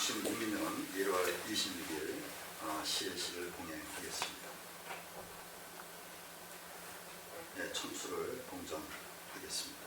2006년 1월 26일 시일시를 공연하겠습니다. 네, 천수를 동정하겠습니다.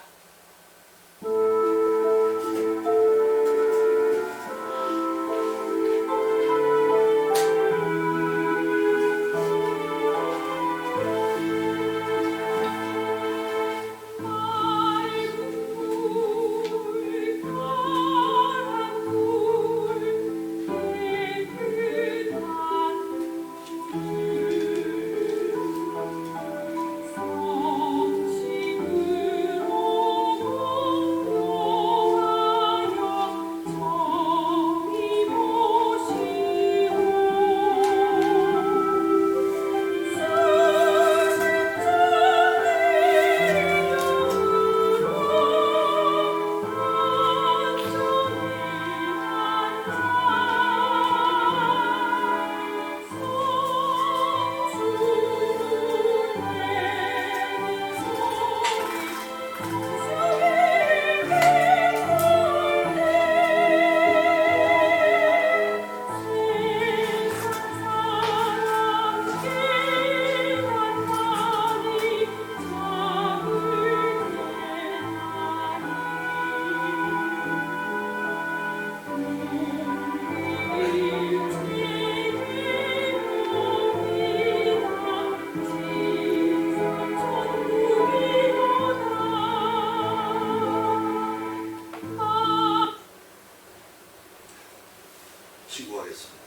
신고하겠습니다.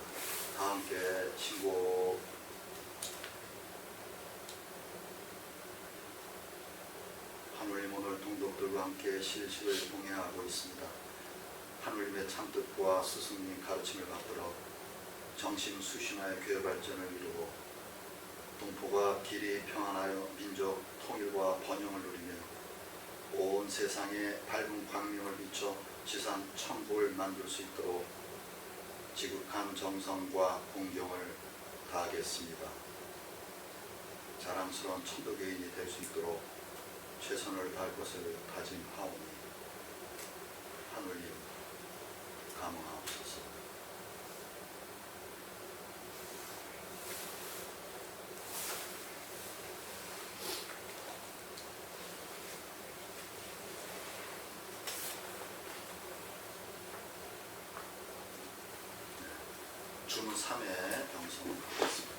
다 함께 신고. 하늘님 오늘 동독들과 함께 실시를 봉행하고 있습니다. 하늘님의 참뜻과 스승님 가르침을 받들어 정신 수신하여 교회 발전을 이루고 동포가 길이 평안하여 민족 통일과 번영을 누리며 온 세상에 밝은 광명을 비춰 지상 천국을 만들 수 있도록 지극한 정성과 공경을 다하겠습니다. 자랑스러운 천도교인이 될 수 있도록 최선을 다할 것을 다짐하오니 하늘님 감응하옵소서. 주문 3회 병성하겠습니다.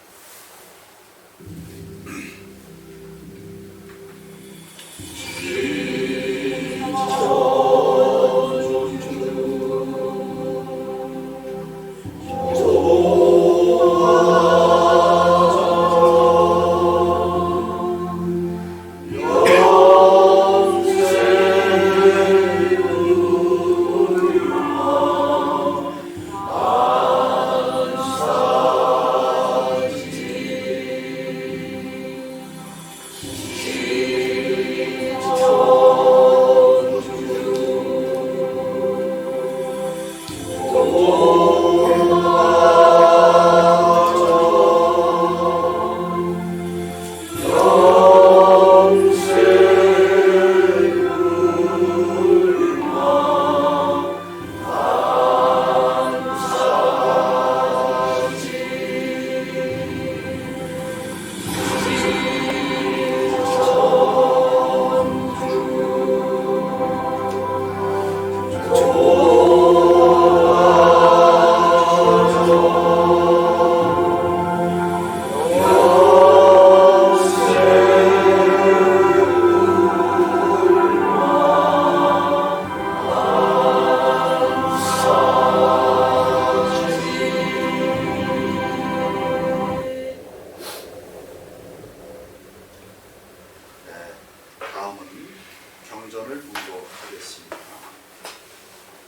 경전을 문고하겠습니다.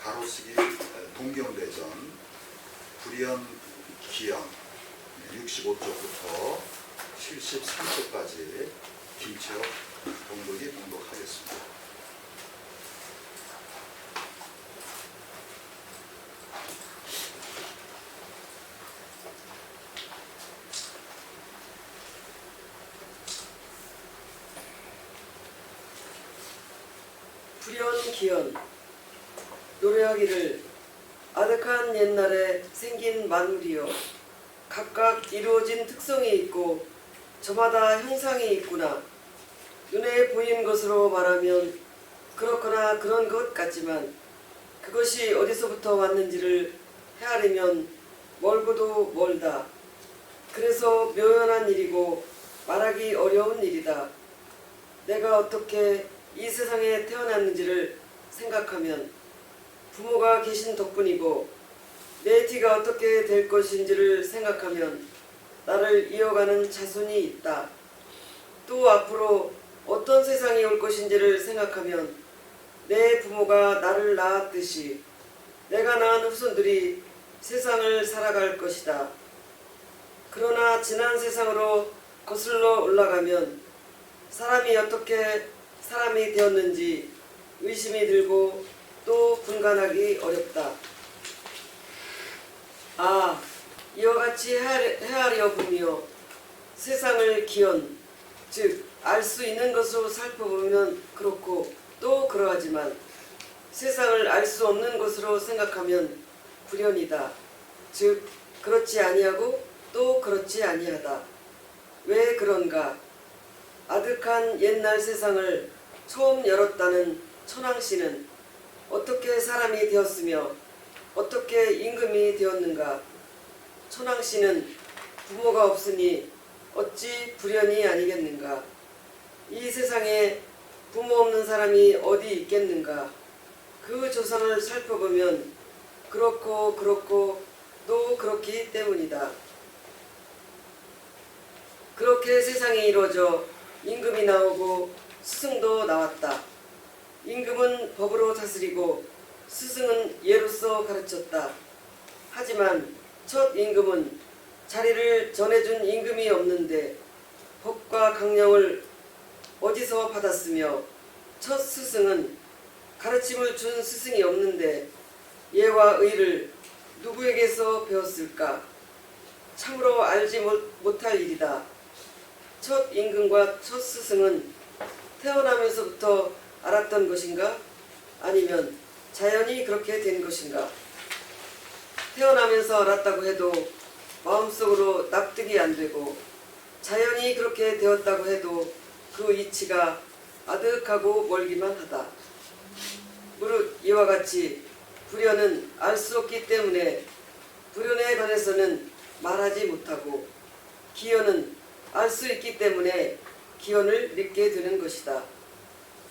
가로쓰기 동경대전 불연 기연 65쪽부터 73쪽까지 김채옥 동독이 문독하겠습니다. 불연 기연 노래하기를 아득한 옛날에 생긴 만물이여, 각각 이루어진 특성이 있고 저마다 형상이 있구나. 눈에 보이는 것으로 말하면 그렇거나 그런 것 같지만 그것이 어디서부터 왔는지를 헤아리면 멀고도 멀다. 그래서 묘연한 일이고 말하기 어려운 일이다. 내가 어떻게 이 세상에 태어났는지를 생각하면 부모가 계신 덕분이고 내 뒤가 어떻게 될 것인지를 생각하면 나를 이어가는 자손이 있다. 또 앞으로 어떤 세상이 올 것인지를 생각하면 내 부모가 나를 낳았듯이 내가 낳은 후손들이 세상을 살아갈 것이다. 그러나 지난 세상으로 거슬러 올라가면 사람이 어떻게 사람이 되었는지 의심이 들고 또 분간하기 어렵다. 이와 같이 헤아려 보며 세상을 기원, 즉 알 수 있는 것으로 살펴보면 그렇고 또 그러하지만 세상을 알 수 없는 것으로 생각하면 불연이다. 즉 그렇지 아니하고 또 그렇지 아니하다. 왜 그런가? 아득한 옛날 세상을 처음 열었다는 천왕씨는 어떻게 사람이 되었으며 어떻게 임금이 되었는가? 천왕씨는 부모가 없으니 어찌 불연이 아니겠는가? 이 세상에 부모 없는 사람이 어디 있겠는가? 그 조상을 살펴보면 그렇고 또 그렇기 때문이다. 그렇게 세상이 이루어져 임금이 나오고 스승도 나왔다. 임금은 법으로 다스리고 스승은 예로서 가르쳤다. 하지만 첫 임금은 자리를 전해준 임금이 없는데 법과 강령을 어디서 받았으며 첫 스승은 가르침을 준 스승이 없는데 예와 의를 누구에게서 배웠을까? 참으로 알지 못할 일이다. 첫 임금과 첫 스승은 태어나면서부터 알았던 것인가? 아니면 자연히 그렇게 된 것인가? 태어나면서 알았다고 해도 마음속으로 납득이 안 되고 자연히 그렇게 되었다고 해도 그 이치가 아득하고 멀기만 하다. 무릇 이와 같이 불연은 알 수 없기 때문에 불연에 관해서는 말하지 못하고 기연은 알 수 있기 때문에 기원을 믿게 되는 것이다.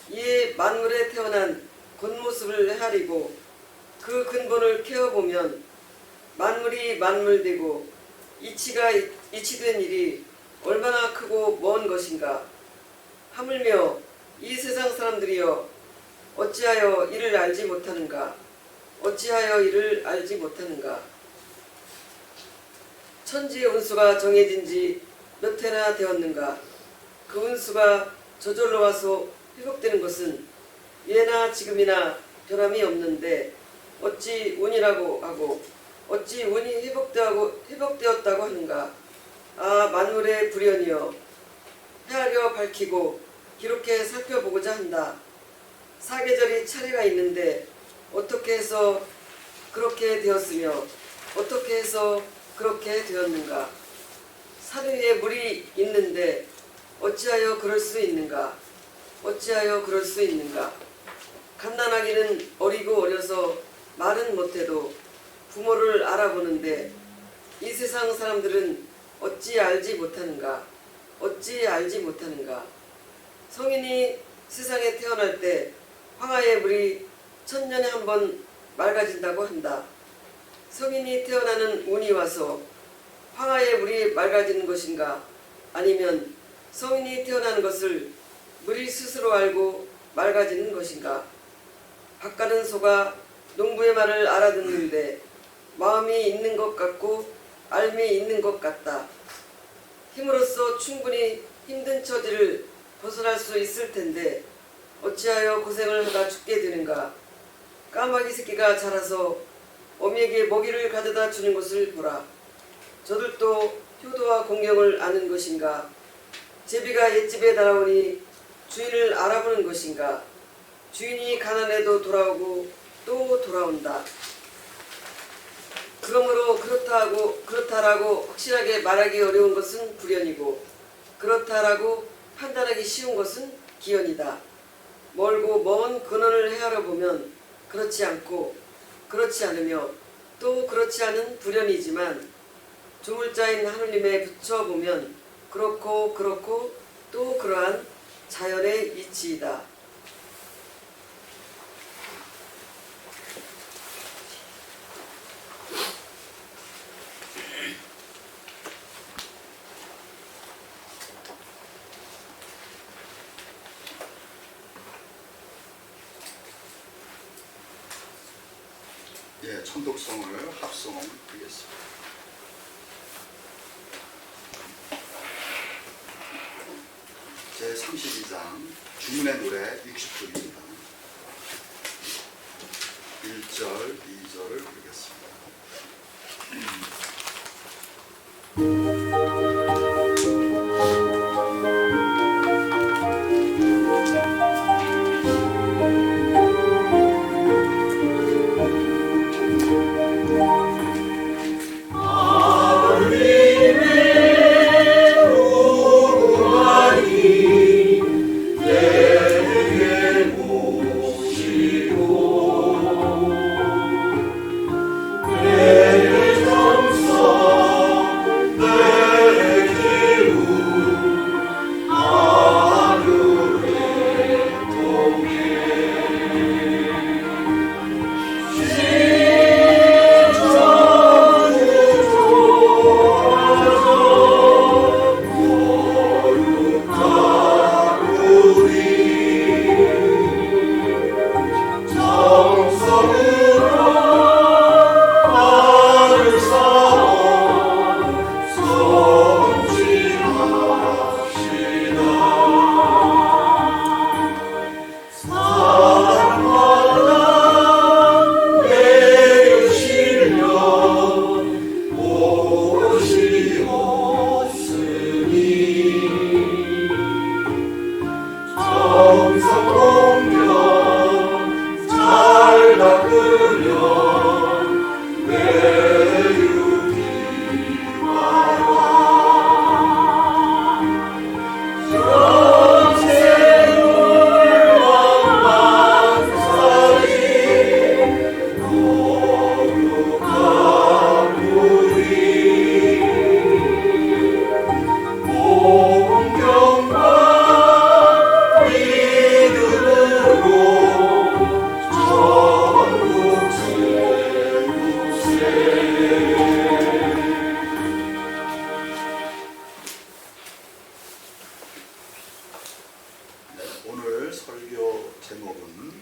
이에 만물에 태어난 겉모습을 헤아리고 그 근본을 캐어보면 만물이 만물되고 이치가 이치된 일이 얼마나 크고 먼 것인가. 하물며 이 세상 사람들이여 어찌하여 이를 알지 못하는가? 어찌하여 이를 알지 못하는가? 천지의 운수가 정해진 지 몇 해나 되었는가? 그 운수가 저절로 와서 회복되는 것은 예나 지금이나 변함이 없는데 어찌 운이라고 하고 어찌 운이 회복되었다고 하는가? 만물의 불연이여 헤아려 밝히고 기록해 살펴보고자 한다. 사계절이 차례가 있는데 어떻게 해서 그렇게 되었으며 어떻게 해서 그렇게 되었는가? 산 위에 물이 있는데 어찌하여 그럴 수 있는가? 어찌하여 그럴 수 있는가? 갓난아기는 어리고 어려서 말은 못해도 부모를 알아보는데 이 세상 사람들은 어찌 알지 못하는가? 어찌 알지 못하는가? 성인이 세상에 태어날 때 황하의 물이 천년에 한 번 맑아진다고 한다. 성인이 태어나는 운이 와서 황하의 물이 맑아지는 것인가? 아니면 성인이 태어나는 것을 물이 스스로 알고 맑아지는 것인가? 밭가는 소가 농부의 말을 알아듣는데 마음이 있는 것 같고 알미 있는 것 같다. 힘으로써 충분히 힘든 처지를 벗어날 수 있을 텐데 어찌하여 고생을 하다 죽게 되는가? 까마귀 새끼가 자라서 어미에게 먹이를 가져다 주는 것을 보라. 저들도 효도와 공경을 아는 것인가? 제비가 옛집에 날아오니 주인을 알아보는 것인가? 주인이 가난해도 돌아오고 또 돌아온다. 그러므로 그렇다라고 확실하게 말하기 어려운 것은 불연이고 그렇다라고 판단하기 쉬운 것은 기연이다. 멀고 먼 근원을 헤아려 보면 그렇지 않고 그렇지 않으며 또 그렇지 않은 불연이지만 조물자인 하느님에 붙여보면 그렇고 또 그러한 자연의 이치이다. 예, 천독성을 합성하겠습니다. 제32장 주문의 노래 60쪽입니다. 1절, 2절을 부르겠습니다. 오늘 설교 제목은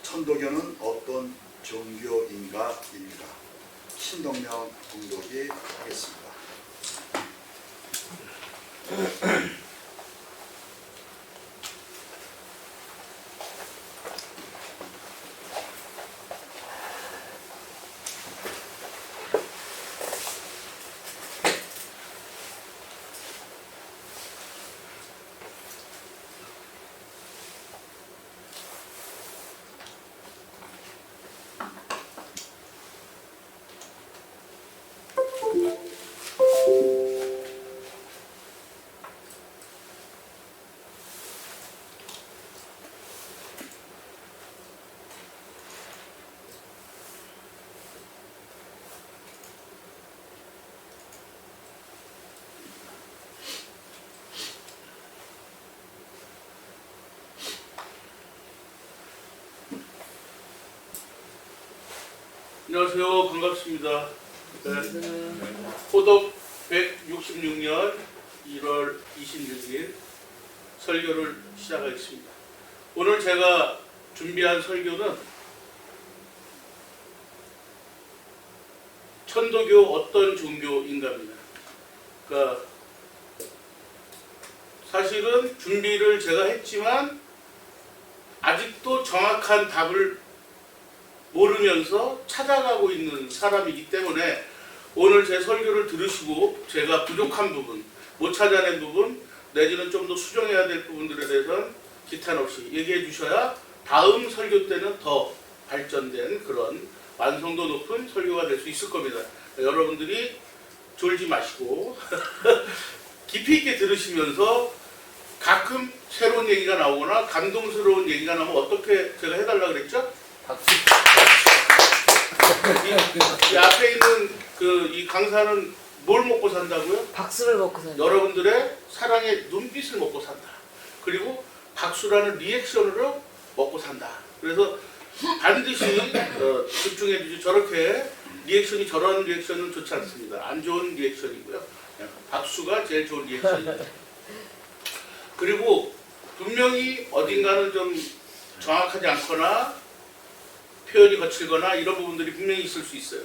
천도교는 어떤 종교인가입니다. 신동명 공독이 하겠습니다. 안녕하세요. 반갑습니다. 호독 166년 1월 26일 설교를 시작하겠습니다. 오늘 제가 준비한 설교는 천도교 어떤 종교인가입니다. 그러니까 사실은 준비를 제가 했지만 아직도 정확한 답을 모르면서 찾아가고 있는 사람이기 때문에 오늘 제 설교를 들으시고 제가 부족한 부분, 못 찾아낸 부분, 내지는 좀 더 수정해야 될 부분들에 대해서는 기탄 없이 얘기해 주셔야 다음 설교 때는 더 발전된 그런 완성도 높은 설교가 될 수 있을 겁니다. 여러분들이 졸지 마시고 깊이 있게 들으시면서 가끔 새로운 얘기가 나오거나 감동스러운 얘기가 나오면 어떻게 제가 해달라 그랬죠? 박수. 이 앞에 있는 이 강사는 뭘 먹고 산다고요? 박수를 먹고 사는. 여러분들의 사랑의 눈빛을 먹고 산다. 그리고 박수라는 리액션으로 먹고 산다. 그래서 반드시 집중해 주시. 저렇게 리액션이 저런 리액션은 좋지 않습니다. 안 좋은 리액션이고요. 박수가 제일 좋은 리액션입니다. 그리고 분명히 어딘가는 좀 정확하지 않거나 표현이 거칠거나 이런 부분들이 분명히 있을 수 있어요.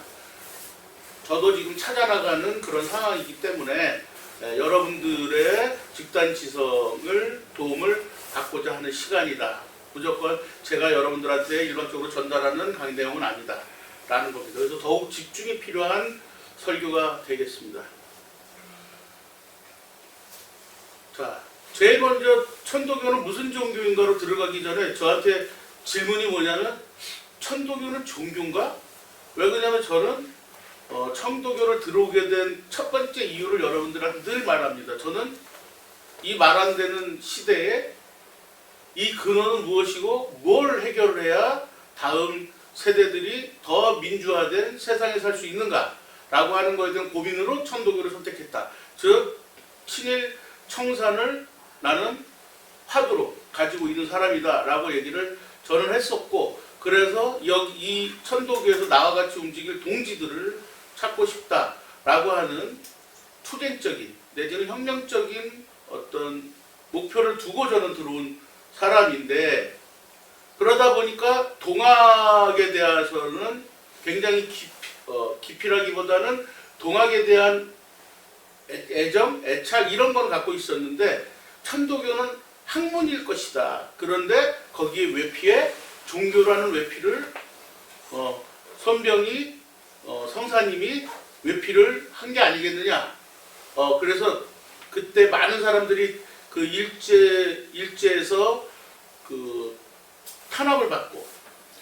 저도 지금 찾아나가는 그런 상황이기 때문에 여러분들의 집단 지성을 도움을 받고자 하는 시간이다. 무조건 제가 여러분들한테 일반적으로 전달하는 강의 내용은 아니다 라는 겁니다. 그래서 더욱 집중이 필요한 설교가 되겠습니다. 자, 제일 먼저 천도교는 무슨 종교인가로 들어가기 전에 저한테 질문이 뭐냐면 천도교는 종교인가? 왜 그러냐면 저는 청도교를 들어오게 된 첫 번째 이유를 여러분들한테 늘 말합니다. 저는 이 말 안 되는 시대에 이 근원은 무엇이고 뭘 해결을 해야 다음 세대들이 더 민주화된 세상에 살 수 있는가 라고 하는 것에 대한 고민으로 천도교를 선택했다. 즉 친일 청산을 나는 화두로 가지고 있는 사람이다 라고 얘기를 저는 했었고, 그래서 이 천도교에서 나와 같이 움직일 동지들을 찾고 싶다라고 하는 투쟁적인 내지는 혁명적인 어떤 목표를 두고 저는 들어온 사람인데, 그러다 보니까 동학에 대해서는 굉장히 깊이라기보다는 동학에 대한 애정, 애착 이런 걸 갖고 있었는데 천도교는 학문일 것이다. 그런데 거기에 외피에 종교라는 외피를 선병이 성사님이 외피를 한 게 아니겠느냐. 그래서 그때 많은 사람들이 그 일제에서 그 탄압을 받고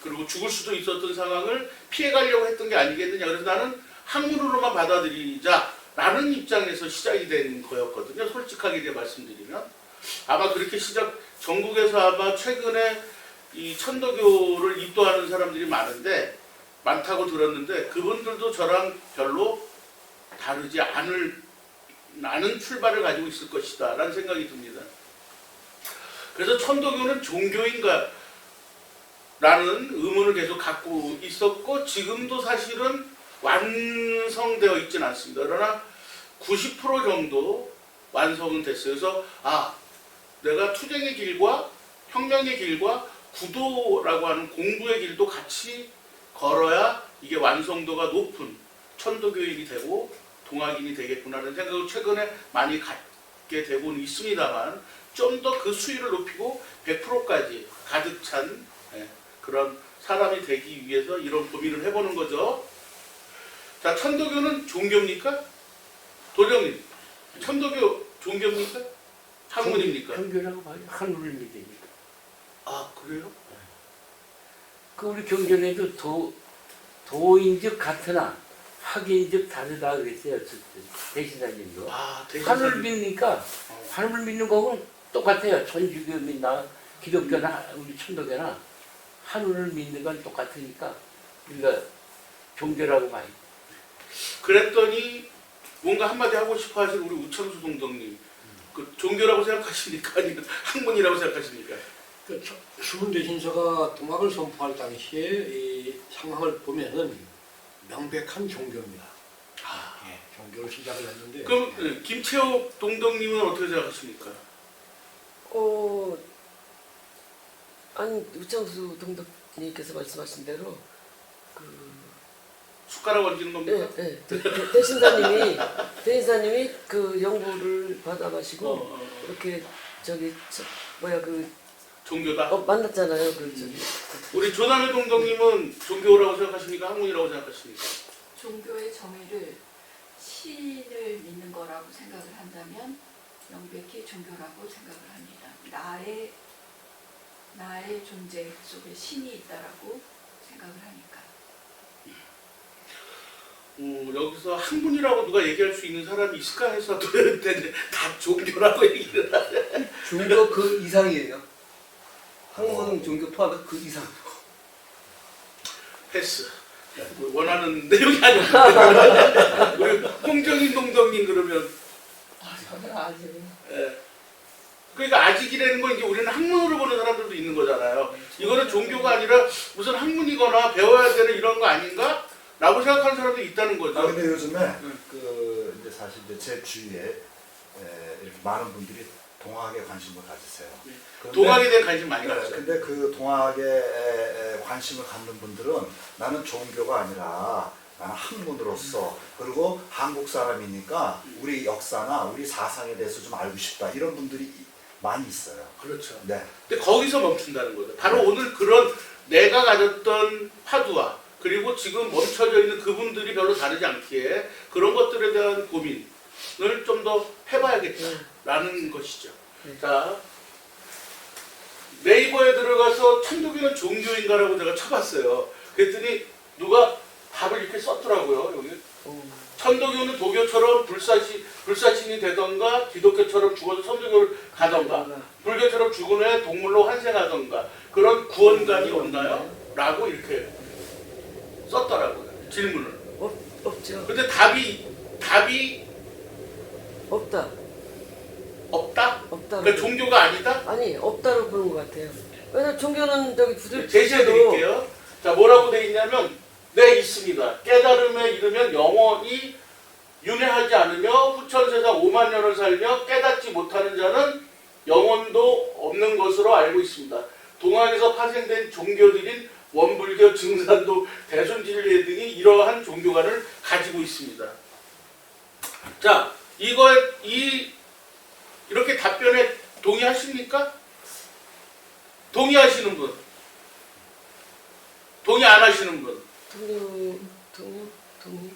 그리고 죽을 수도 있었던 상황을 피해가려고 했던 게 아니겠느냐. 그래서 나는 학문으로만 받아들이자라는 입장에서 시작이 된 거였거든요. 솔직하게 말씀드리면 아마 그렇게 전국에서 아마 최근에 이 천도교를 입도하는 사람들이 많다고 들었는데 그분들도 저랑 별로 다르지 않은 출발을 가지고 있을 것이다 라는 생각이 듭니다. 그래서 천도교는 종교인가 라는 의문을 계속 갖고 있었고 지금도 사실은 완성되어 있지는 않습니다. 그러나 90% 정도 완성은 됐어요. 그래서 내가 투쟁의 길과 혁명의 길과 구도라고 하는 공부의 길도 같이 걸어야 이게 완성도가 높은 천도교인이 되고 동학인이 되겠구나라는 생각을 최근에 많이 갖게 되고는 있습니다만 좀 더 그 수위를 높이고 100%까지 가득 찬 그런 사람이 되기 위해서 이런 고민을 해보는 거죠. 자, 천도교는 종교입니까? 도령님, 천도교 종교입니까? 학문입니까? 종교라고 봐요. 하늘을 믿으니까. 아, 그래요? 그 우리 경전에도 도인즉 같으나 학인즉 다르다 그랬어요. 대신사님도. 하늘을 믿으니까 하늘을 믿는 거하고는 똑같아요. 천주교나 기독교나 우리 천도교나 하늘을 믿는 건 똑같으니까 우리가 종교라고 봐요. 그랬더니 뭔가 한마디 하고 싶어 하신 우리 우창수 동덕님, 그 종교라고 생각하십니까? 아니면 학문이라고 생각하십니까? 그 수훈 대신서가 동학을 선포할 당시에 이 상황을 보면은 명백한 종교입니다. 예, 종교를 시작을 했는데. 그럼 김채옥 동덕님은 어떻게 생각하십니까? 아니 우창수 동덕님께서 말씀하신 대로 숟가락 얹는 겁니까? 대신사님이 그 연구를 받아가시고 이렇게 종교다. 만났잖아요. 우리 조남의 동덕님은 종교라고 생각하십니까? 학문이라고 생각하십니까? 종교의 정의를 신을 믿는 거라고 생각을 한다면 명백히 종교라고 생각을 합니다. 나의 존재 속에 신이 있다라고 생각을 하니까. 여기서 학문이라고 누가 얘기할 수 있는 사람이 있을까 해서 도였는데 다 종교라고 얘기를 하네. 종교 그 이상이에요. 학문 종교 포함해서 그 이상. 패스. 원하는 내용이 아니었는데 우리 홍정인 동덕님 그러면 저는 아직 예. 그러니까 아직이라는 건 이제 우리는 학문으로 보는 사람들도 있는 거잖아요. 이거는 종교가 아니라 무슨 학문이거나 배워야 되는 이런 거 아닌가? 라고 생각하는 사람도 있다는 거죠. 아 근데 요즘에 그 이제 사실 이제 제 주위에 이렇게 많은 분들이 동학에 관심을 가지세요. 그런데- 동학에 대한 관심 많이 네, 갖죠. 근데 그 동학에 관심을 갖는 분들은 나는 종교가 아니라 나는 학문으로서 그리고 한국 사람이니까 우리 역사나 우리 사상에 대해서 좀 알고 싶다 이런 분들이 많이 있어요. 그렇죠. 네. 근데 거기서 멈춘다는 거죠. 바로 오늘 그런 내가 가졌던 화두와 그리고 지금 멈춰져 있는 그분들이 별로 다르지 않기에 그런 것들에 대한 고민을 좀 더 해봐야겠다라는 것이죠. 자, 네이버에 들어가서 천도교는 종교인가라고 제가 쳐봤어요. 그랬더니 누가 답을 이렇게 썼더라고요. 여기 천도교는 도교처럼 불사신이 되던가 기독교처럼 죽어서 천도교를 가던가 불교처럼 죽은 후에 동물로 환생하던가 그런 구원관이 없나요? 라고 이렇게 썼더라고요. 질문을. 없죠. 근데 답이 없다. 없다? 없다. 그러니까 종교가 아니다? 아니 없다로 보는 것 같아요. 왜냐면 종교는 저기 제시해 드릴게요. 자, 뭐라고 돼 있냐면 네, 있습니다. 깨달음에 이르면 영원히 윤회하지 않으며 후천세상 5만 년을 살며 깨닫지 못하는 자는 영혼도 없는 것으로 알고 있습니다. 동학에서 파생된 종교들인 원불교, 증산도, 대순진리회 등이 이러한 종교관을 가지고 있습니다. 자, 이렇게 답변에 동의하십니까? 동의하시는 분? 동의 안 하시는 분? 동의.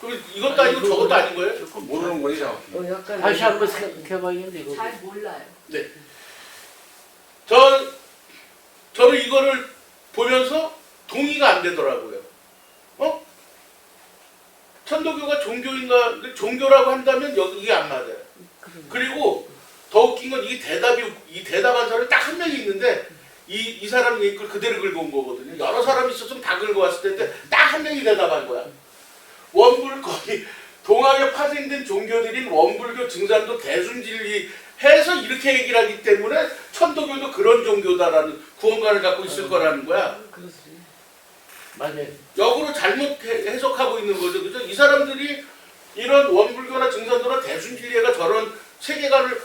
그럼 이것도 아니고 저것도 아닌 거예요? 모르는 거지 정확히. 약간 다시 한번 생각해봐야겠네. 이거. 잘 몰라요. 네. 저는 이거를 보면서 동의가 안 되더라고요. 천도교가 종교인가? 종교라고 한다면 여기 안 맞아요. 그리고 더 웃긴 건 이 대답한 사람이 딱 한 명이 있는데 이 사람 얘기 걸 그대로 긁어온 거거든요. 여러 사람이 있었으면 다 긁어왔을 텐데 딱 한 명이 대답한 거야. 거기 동학에 파생된 종교들인 원불교, 증산도, 대순진리 해서 이렇게 얘기를 하기 때문에 천도교도 그런 종교다라는 구원관을 갖고 있을 거라는 거야. 그렇지. 맞아요. 역으로 잘못 해석하고 있는 거죠. 그죠? 이 사람들이 이런 원불교나 증산도나 대순진리가 저런 세계관을,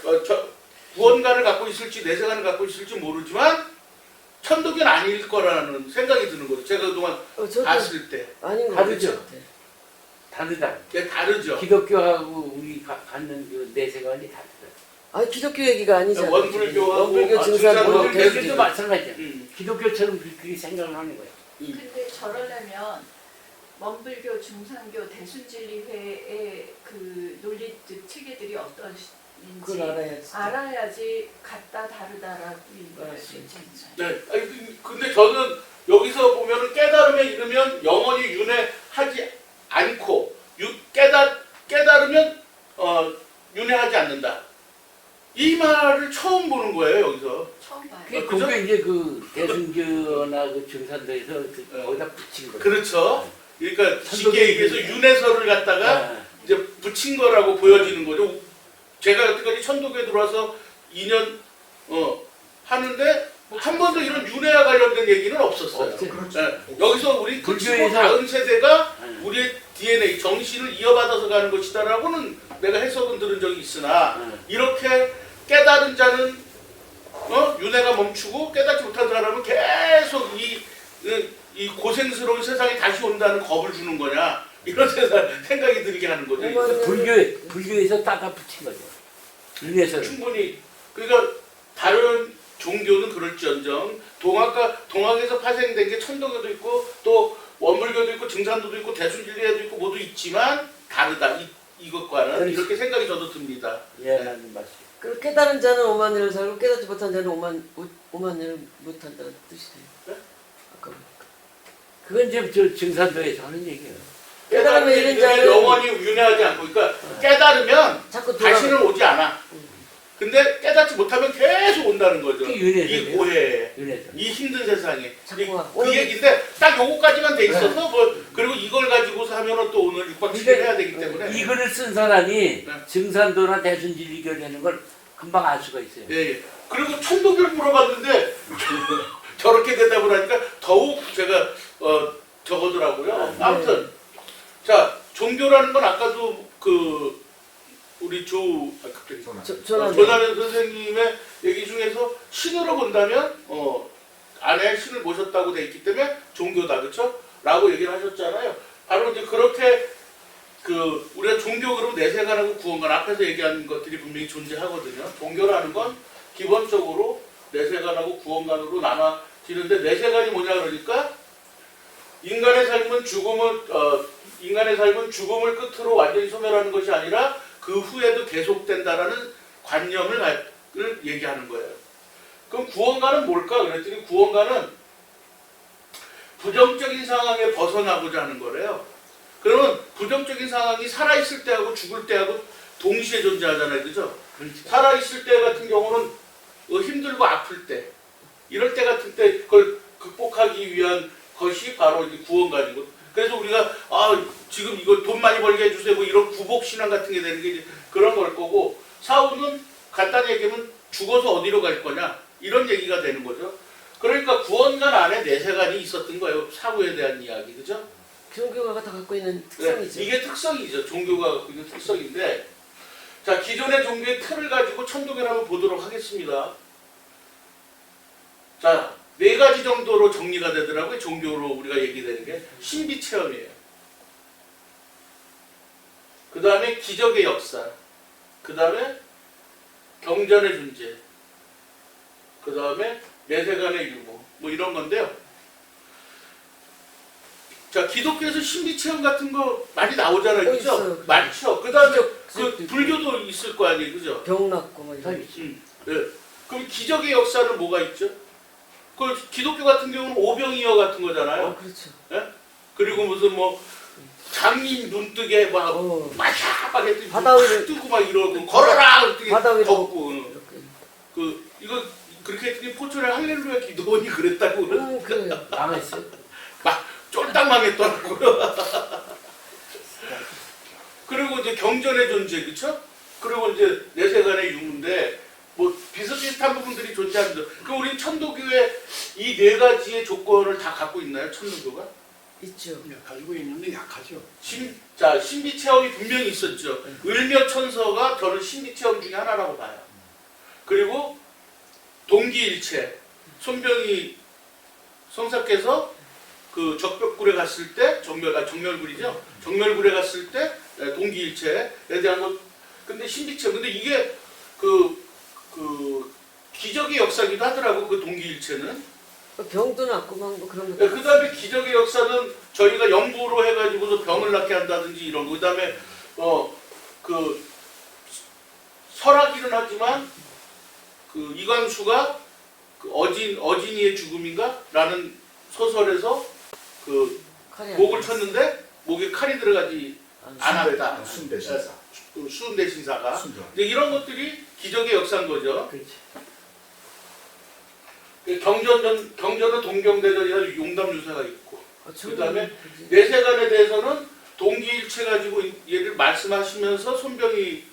구원관을 갖고 있을지 내세관을 갖고 있을지 모르지만 천도교는 아닐 거라는 생각이 드는 거죠. 제가 그동안 저도 봤을 때. 아닌 것 다르죠. 같아요. 다르다. 그게 다르죠. 기독교하고 우리 갖는 그 내세관이 다르다. 아니 기독교 얘기가 아니잖아요. 원불교하고 원불교 증산도, 증산도 원불교 기독교도 마찬가지야. 음. 기독교처럼 그렇게 생각을 하는 거야. 근데 저러려면 원불교, 중산교, 대순진리회의 그 논리 체계들이 어떤지 그걸 알아야지. 알아야지 같다 다르다라고 얘기할 알았어요. 수 있지 않나요? 네. 아니, 근데 저는 여기서 보면은 깨달음에 이르면 영원히 윤회하지 않고 깨달으면 윤회하지 않는다. 이 말을 처음 보는 거예요 여기서. 처음 봐요. 그게 그죠? 그게 이제 그 대승교나 그 증산도에서 거기다 붙인 거야. 그렇죠. 그러니까 쉽게 얘기해서 윤회설을 갖다가 이제 붙인 거라고 보여지는 거죠. 제가 여태까지 천도교에 들어와서 2년 하는데 한 번도 이런 윤회와 관련된 얘기는 없었어요. 없지. 네. 여기서 우리 그 치고 불교에서- 다음 세대가 네. 우리의 DNA, 정신을 이어받아서 가는 것이다라고는 내가 해석은 들은 적이 있으나 네. 이렇게 깨달은 자는 윤회가 멈추고 깨닫지 못한 사람은 계속 이 고생스러운 세상에 다시 온다는 겁을 주는 거냐 이런 생각이 들게 하는 거죠. 불교에서 따다 붙인 거죠. 윤회설. 충분히 그러니까 다른 종교는 그럴지언정 동학에서 파생된 게 천도교도 있고 또 원불교도 있고 증산도도 있고 대순진리회도 있고 모두 있지만 다르다 이것과는 그렇지. 이렇게 생각이 저도 듭니다. 예, 맞는 말씀. 그 깨달은 자는 5만 년을 살고 깨닫지 못한 자는 5만 년을 못한다는 뜻이에요. 네? 아까 그건 이제 저 증산도에서 하는 얘기예요. 깨달으면 깨달은 이런 자는 자는 영원히 윤회하지 않고, 그러니까 깨달으면 자꾸 돌아. 다시는 오지 않아. 근데 깨닫지 못하면 계속 온다는 거죠. 그게 윤회죠. 이 고해에, 윤회죠. 이 힘든 세상에. 자꾸 와. 그 얘기인데 딱 요거까지만 돼 있어서 뭐 그리고 이걸 가지고서 하면은 또 오늘 6박 7일 해야 되기 때문에. 이 글을 쓴 사람이 네. 증산도나 대순진리교라는 걸 금방 알 수가 있어요. 예, 예. 그리고 천도교를 물어봤는데 저렇게 대답을 하니까 더욱 제가 저거더라고요. 아무튼 자 종교라는 건 아까도 그 우리 갑자기 조남현 선생님의 얘기 중에서 신으로 본다면 안에 신을 모셨다고 돼 있기 때문에 종교다, 그렇죠? 라고 얘기를 하셨잖아요. 바로 이제 그렇게 그 우리가 종교 그러면 내세관하고 구원관 앞에서 얘기한 것들이 분명히 존재하거든요. 종교라는 건 기본적으로 내세관하고 구원관으로 나눠지는데 내세관이 뭐냐 그러니까 인간의 삶은 죽음을 끝으로 완전히 소멸하는 것이 아니라 그 후에도 계속된다라는 관념을 얘기하는 거예요. 그럼 구원관은 뭘까? 그랬더니 구원관은 부정적인 상황에 벗어나고자 하는 거래요. 그러면 부정적인 상황이 살아있을 때하고 죽을 때하고 동시에 존재하잖아요. 그죠? 살아있을 때 같은 경우는 힘들고 아플 때, 이럴 때 같은 때 그걸 극복하기 위한 것이 바로 이제 구원관이고, 그래서 우리가 지금 이거 돈 많이 벌게 해주세요 뭐 이런 구복신앙 같은 게 되는 게 이제 그런 걸 거고, 사후는 간단히 얘기하면 죽어서 어디로 갈 거냐 이런 얘기가 되는 거죠. 그러니까 구원관 안에 내세관이 있었던 거예요. 사후에 대한 이야기, 그죠? 종교가 다 갖고 있는 네, 특성이죠. 이게 특성이죠. 종교가 갖고 있는 특성인데, 자 기존의 종교의 틀을 가지고 천도교를 한번 보도록 하겠습니다. 자, 4가지 정도로 정리가 되더라고요. 종교로 우리가 얘기되는 게 신비 체험이에요. 그 다음에 기적의 역사, 그 다음에 경전의 존재, 그 다음에 내세관의 유무, 뭐 이런 건데요. 자, 기독교에서 신비 체험 같은 거 많이 나오잖아요, 그죠? 있어요. 많죠. 그 다음에 기적도 그 불교도 있을 거 아니에요, 그죠? 병 낫고 뭐 이런. 네. 그럼 기적의 역사는 뭐가 있죠? 그 기독교 같은 경우는 오병이어 같은 거잖아요. 그렇죠. 예? 그리고 무슨 뭐 장님 눈뜨게 막 마샤 했더니 바다 위를 뜨고 막 이러고 걸어라 그랬더니 바다 위로 덮고 이렇게. 이거 그렇게 했더니 포천에 할렐루야 기도원이 그랬다고 그래요. 망했어요. 막 쫄딱 망했더라고요. 그리고 이제 경전의 존재, 그쵸? 그리고 이제 내세관의 유무인데 뭐 비슷비슷한 부분들이 존재합니다. 그럼 우리 천도교의 이 4가지의 조건을 다 갖고 있나요? 천도교가? 있죠. 가지고 있는데 약하죠. 신비 체험이 분명히 있었죠. 을묘천서가 저는 신비 체험 중에 하나라고 봐요. 그리고 동기일체, 손병희 성사께서 그 적벽굴에 갔을 때 정멸굴이죠. 정멸굴에 갔을 때 동기일체에 대한 것. 근데 신비 체험. 근데 이게 그 기적의 역사기도 하더라고. 그 동기일체는. 병도 낫고 막 그런 거. 그 다음에 기적의 역사는 저희가 연구로 해가지고서 병을 낫게 한다든지 이런 거. 그 다음에 그 설하기는 하지만 그 이광수가 그 어진이의 죽음인가? 라는 소설에서 그 목을 쳤는데 목에 칼이 들어가지 않았다. 순대신사. 수은대 신사가. 순대. 이제 이런 것들이 기적의 역사인 거죠. 그렇지. 경전은 동경대전이나 용담유사가 있고, 그 다음에 그지. 내세관에 대해서는 동기일체 가지고 얘를 말씀하시면서 손병희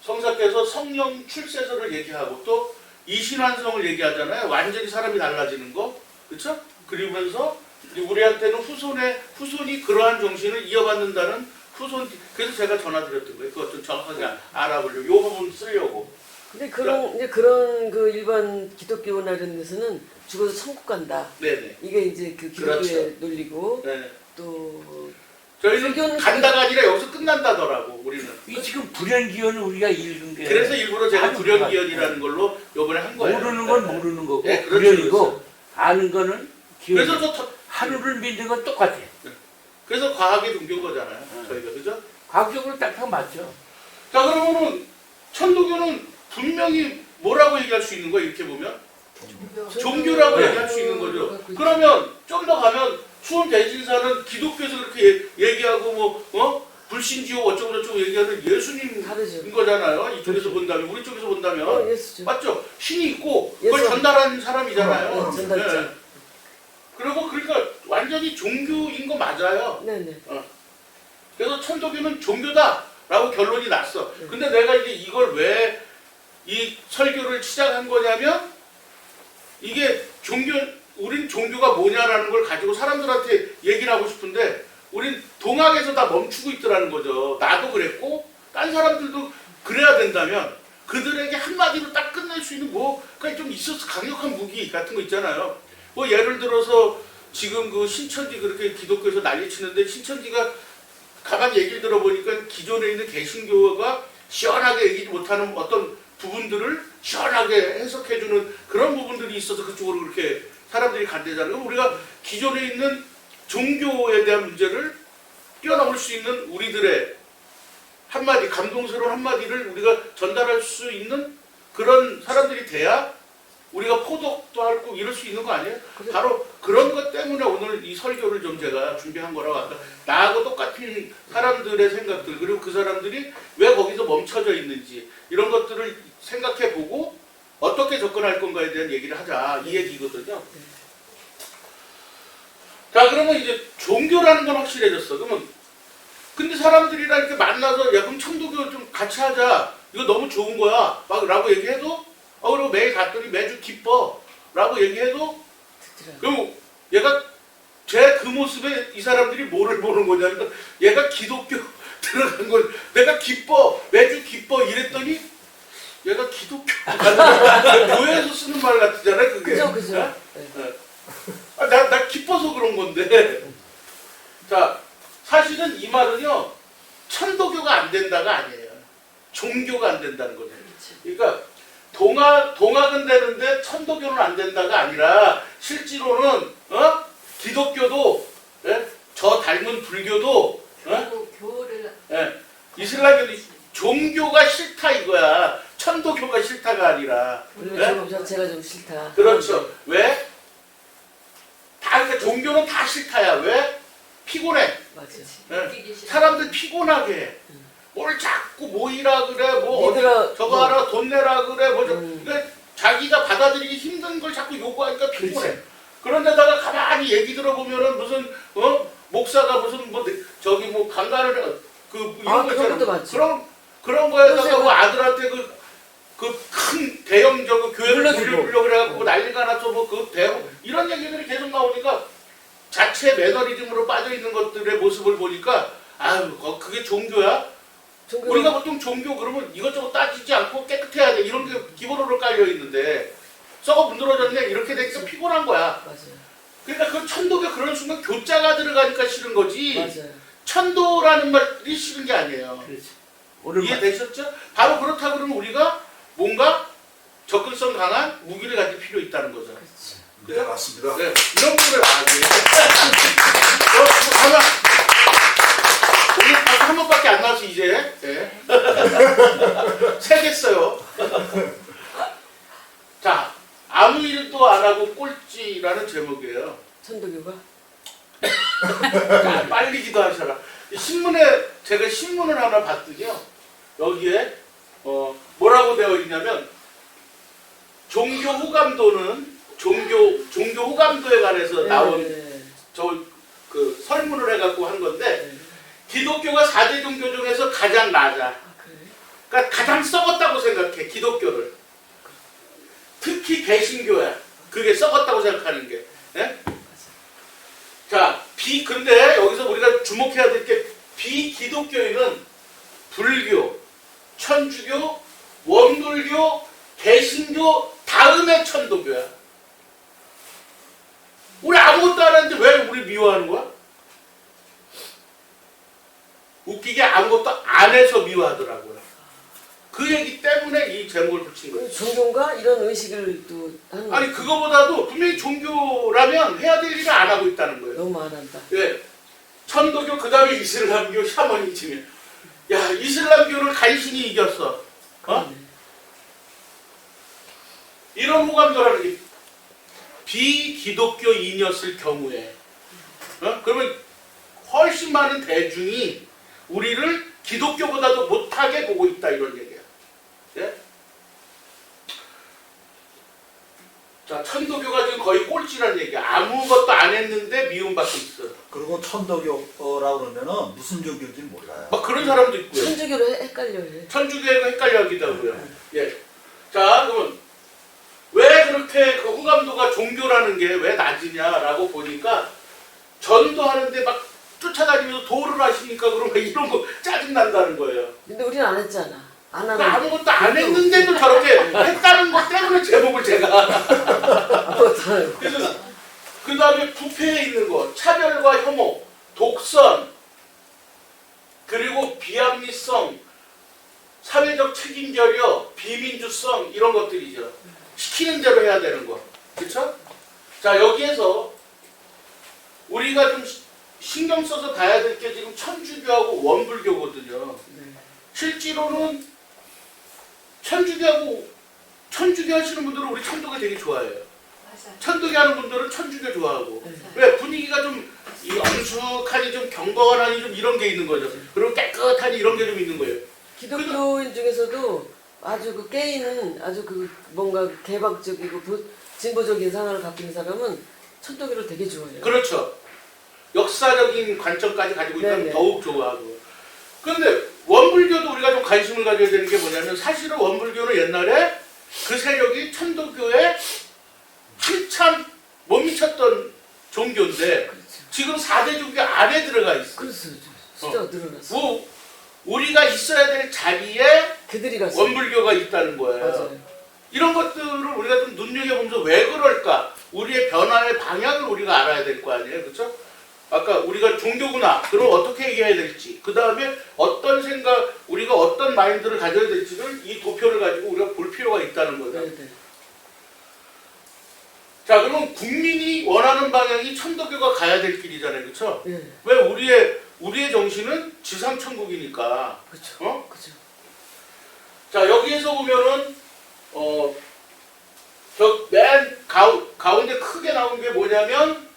성사께서 성령 출세설을 얘기하고 또 이신환성을 얘기하잖아요. 완전히 사람이 달라지는 거, 그렇죠? 그러면서 우리한테는 후손이 그러한 정신을 이어받는다는 후손. 그래서 제가 전화드렸던 거예요. 그것 좀 정확하게 알아보려고, 요 부분 쓰려고. 근데 그런 그 일반 기독교나 이런 데서는 죽어서 천국 간다. 네네. 이게 이제 그 기독교의 그렇죠. 논리고 네. 또 저희는 불교는 간다가 아니라 여기서 끝난다더라고 우리는. 이 지금 불연기원을 우리가 읽은 게 그래서 일부러 제가 아는 불연기연이라는 걸로 요번에 한 거예요. 모르는 건 모르는 거고 네, 그렇죠, 불연이고 그렇죠. 아는 거는 기원. 그래서 하루를 믿는 건 똑같아. 그래서 과학의 종교인 거잖아요. 저희가, 그죠? 과학적으로 딱딱 맞죠. 자, 그러면은 천도교는 분명히 뭐라고 얘기할 수 있는 거예요? 이렇게 보면 종교라고 네. 얘기할 수 있는 거죠. 그러면 좀 더 가면 수원 대신사는 기독교에서 그렇게 얘기하고 불신지요 어쩌고저쩌고 얘기하는 예수님인 다르죠. 거잖아요. 이쪽에서 본다면, 우리 쪽에서 본다면. 예수죠. 맞죠? 신이 있고 그걸 예수. 전달하는 사람이잖아요. 전달자. 그리고 그러니까 완전히 종교인 거 맞아요. 네네. 그래서 천도교는 종교다라고 결론이 났어. 네. 근데 내가 이제 이걸 왜 이 설교를 시작한 거냐면 이게 우린 종교가 뭐냐라는 걸 가지고 사람들한테 얘기를 하고 싶은데 우린 동학에서 다 멈추고 있더라는 거죠. 나도 그랬고 딴 사람들도 그래야 된다면 그들에게 한마디로 딱 끝낼 수 있는 뭐가 좀 있어서 강력한 무기 같은 거 있잖아요. 뭐 예를 들어서 지금 그 신천지 그렇게 기독교에서 난리치는데 신천지가 가만히 얘기를 들어보니까 기존에 있는 개신교가 시원하게 얘기 못하는 어떤 부분들을 시원하게 해석해주는 그런 부분들이 있어서 그쪽으로 그렇게 사람들이 간대잖아요. 우리가 기존에 있는 종교에 대한 문제를 뛰어넘을 수 있는 우리들의 한마디, 감동스러운 한마디를 우리가 전달할 수 있는 그런 사람들이 돼야 우리가 포독도 하고 이럴 수 있는 거 아니에요? 그래. 바로 그런 것 때문에 오늘 이 설교를 좀 제가 준비한 거라고 아까 나하고 똑같은 사람들의 생각들 그리고 그 사람들이 왜 거기서 멈춰져 있는지 이런 것들을 생각해 보고 어떻게 접근할 건가에 대한 얘기를 하자 이 얘기거든요. 자 그러면 이제 종교라는 건 확실해졌어. 그러면 근데 사람들이랑 이렇게 만나서 야 그럼 천도교 좀 같이 하자 이거 너무 좋은 거야 막 라고 얘기해도 그리고 매일 갔더니 매주 기뻐 라고 얘기해도 그럼 얘가 제 그 모습에 이 사람들이 뭐를 보는 거냐면 얘가 기독교 들어간 걸 내가 기뻐 매주 기뻐 이랬더니 얘가 기독교 교회에서 쓰는 말 같잖아요 그게. 그죠. 네? 나 기뻐서 그런 건데 자 사실은 이 말은요 천도교가 안 된다가 아니에요. 종교가 안 된다는 거죠. 그러니까 동학은 되는데 천도교는 안 된다가 아니라 실제로는 기독교도 저 닮은 불교도 교를 이슬람교도 종교가 싫다 이거야. 천도교가 싫다가 아니라. 불교 자체가 좀 싫다. 그렇죠. 왜? 그러니까 종교는 다 싫다야. 왜? 피곤해. 맞아. 사람들 피곤하게 해. 뭘 자꾸 모이라 그래, 저거 하라, 돈 내라 그래, 그러니까 자기가 받아들이기 힘든 걸 자꾸 요구하니까 피곤해. 그렇지. 그런데다가 가만히 얘기 들어보면은 무슨 목사가 무슨 강간을 이런 거 그런 것도 있잖아. 많지. 그런 거에다가 뭐 아들한테 그 큰 대형 교회를 돌려주려고 그래갖고 난리가 나서 이런 얘기들이 계속 나오니까 자체 매너리즘으로 빠져 있는 것들의 모습을 보니까 그게 종교야? 우리가 보통 종교 그러면 이것저것 따지지 않고 깨끗해야 돼 이런 게 기본으로 깔려 있는데 썩어 문드러졌네 이렇게 되니까 피곤한 거야. 맞아요. 그러니까 그 천도가 그런 순간 교자가 들어가니까 싫은 거지. 맞아요. 천도라는 말이 싫은 게 아니에요. 그렇죠. 이해되셨죠? 바로 그렇다 그러면 우리가 뭔가 접근성 강한 무기를 가질 필요 있다는 거죠. 네, 맞습니다. 네, 이런 분을 아마 오늘 한 번밖에 안 나와서 이제 세겠어요. 자, 아무 일도 안 하고 꼴찌라는 제목이에요. 천도교가? 빨리 기도하셔라. 신문에 제가 신문을 하나 봤더니요. 여기에 뭐라고 되어 있냐면 종교 호감도는 종교 호감도에 관해서 나온 그 설문을 해갖고 한 건데 기독교가 4대 종교 중에서 가장 낮아. 그러니까 가장 썩었다고 생각해 기독교를. 특히 개신교야. 그게 썩었다고 생각하는 게. 예? 자, 근데 여기서 우리가 주목해야 될 게 비기독교인은 불교, 천주교, 원불교, 개신교 다음에 천도교야. 우리 아무것도 안 했는데 왜 우리 미워하는 거야? 웃기게 아무것도 안 해서 미워하더라고요. 그 얘기 때문에 이 제목을 붙인 거예요. 종교인가? 이런 의식을 또 하는 거예요. 아니 그거보다도 분명히 종교라면 해야 될 일을 안 하고 있다는 거예요. 너무 안 한다. 예, 천도교 그 다음에 이슬람교, 샤머니즘이야. 야, 이슬람교를 간신히 이겼어. 이런 호감도라는 게 비기독교인이었을 경우에 그러면 훨씬 많은 대중이 우리를 기독교보다도 못하게 보고 있다 이런 얘기야. 예? 자, 천도교가 지금 거의 꼴찌란 얘기야. 아무것도 안 했는데 미움받고 있어. 그리고 천도교라고 그러면은 무슨 종교인지 몰라요. 막 그런 사람도 있고요. 천주교로 헷갈려요. 천주교가 헷갈려 하기도 하고요. 예. 자, 그러면 왜 그렇게 그 호감도가 종교라는 게 왜 낮으냐라고 보니까 전도하는데 막 쫓아다니면서 도를 하시니까 그러면 이런 거 짜증난다는 거예요. 근데 우리는 안 했잖아. 안 하는. 그러니까 아무것도 안 했는데도 저렇게 했다는 것 때문에 제목을 제가. 아무것도 안 하고. 그래서 그 다음에 부패해 있는 거, 차별과 혐오, 독선, 그리고 비합리성, 사회적 책임결여, 비민주성 이런 것들이죠. 시키는 대로 해야 되는 거. 그렇죠? 자, 여기에서 우리가 좀 신경 써서 봐야 될 게 지금 천주교하고 원불교거든요. 네. 실제로는 천주교 하시는 분들은 우리 천도교 되게 좋아해요. 맞아요. 천도교 하는 분들은 천주교 좋아하고. 네. 왜? 분위기가 좀 이 엄숙하니 좀 경건하니 좀 이런 게 있는 거죠. 그리고 깨끗하니 이런 게 좀 있는 거예요. 기독교인 중에서도 아주 그 깨이는 아주 그 뭔가 개방적이고 진보적인 상황을 갖고 있는 사람은 천도교를 되게 좋아해요. 그렇죠. 역사적인 관점까지 가지고 있다면 네네. 더욱 좋아하고. 그런데 원불교도 우리가 좀 관심을 가져야 되는 게 뭐냐면 사실은 원불교는 옛날에 그 세력이 천도교에 한참 못 미쳤던 종교인데 그렇죠. 지금 4대 종교 안에 들어가 있어. 그래서 숫자가 늘어났어. 뭐 우리가 있어야 될 자리에 그들이 갔어. 원불교가 있다는 거예요. 맞아요. 이런 것들을 우리가 좀 눈여겨보면서 왜 그럴까? 우리의 변화의 방향을 우리가 알아야 될 거 아니에요. 그렇죠? 아까 우리가 종교구나. 그럼 어떻게 얘기해야 될지. 그 다음에 어떤 생각, 우리가 어떤 마인드를 가져야 될지를 이 도표를 가지고 우리가 볼 필요가 있다는 거죠. 네네. 자, 그럼 국민이 원하는 방향이 천도교가 가야 될 길이잖아요. 그렇죠? 네. 왜 우리의 정신은 지상천국이니까. 그렇죠. 어? 그렇죠. 자, 여기에서 보면은 저 맨 가운데 크게 나온 게 뭐냐면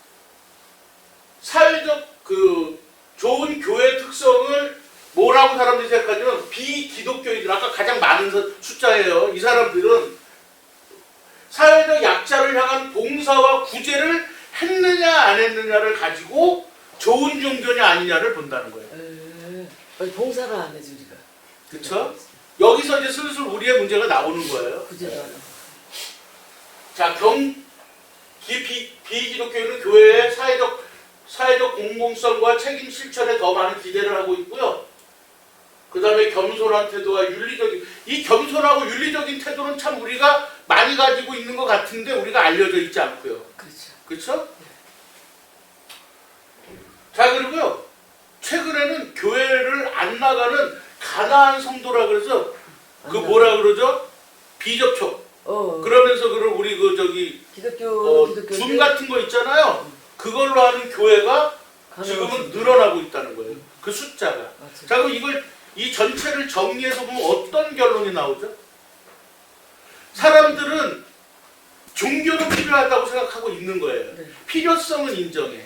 사회적 그 좋은 교회 특성을 뭐라고 사람들이 생각하냐면 비기독교인들, 아까 가장 많은 숫자예요. 이 사람들은 사회적 약자를 향한 봉사와 구제를 했느냐 안 했느냐를 가지고 좋은 종교냐 아니냐를 본다는 거예요. 봉사를 안 해줘 우리가. 그렇죠? 여기서 이제 슬슬 우리의 문제가 나오는 거예요. 구제도 안 하고. 자, 비기독교인은 교회의 사회적 공공성과 책임 실천에 더 많은 기대를 하고 있고요. 그 다음에 겸손한 태도와 이 겸손하고 윤리적인 태도는 참 우리가 많이 가지고 있는 것 같은데 우리가 알려져 있지 않고요. 그렇죠. 그렇죠? 자, 그리고요. 최근에는 교회를 안 나가는 가난한 성도라 그래서 그 뭐라 그러죠? 비접촉. 그러면서 우리 기독교 줌 같은 거 있잖아요. 그걸로 하는 교회가 지금은 늘어나고 있다는 거예요. 그 숫자가. 맞아요. 자, 그럼 이 전체를 정리해서 보면 어떤 결론이 나오죠? 사람들은 종교는 필요하다고 생각하고 있는 거예요. 네. 필요성은 인정해.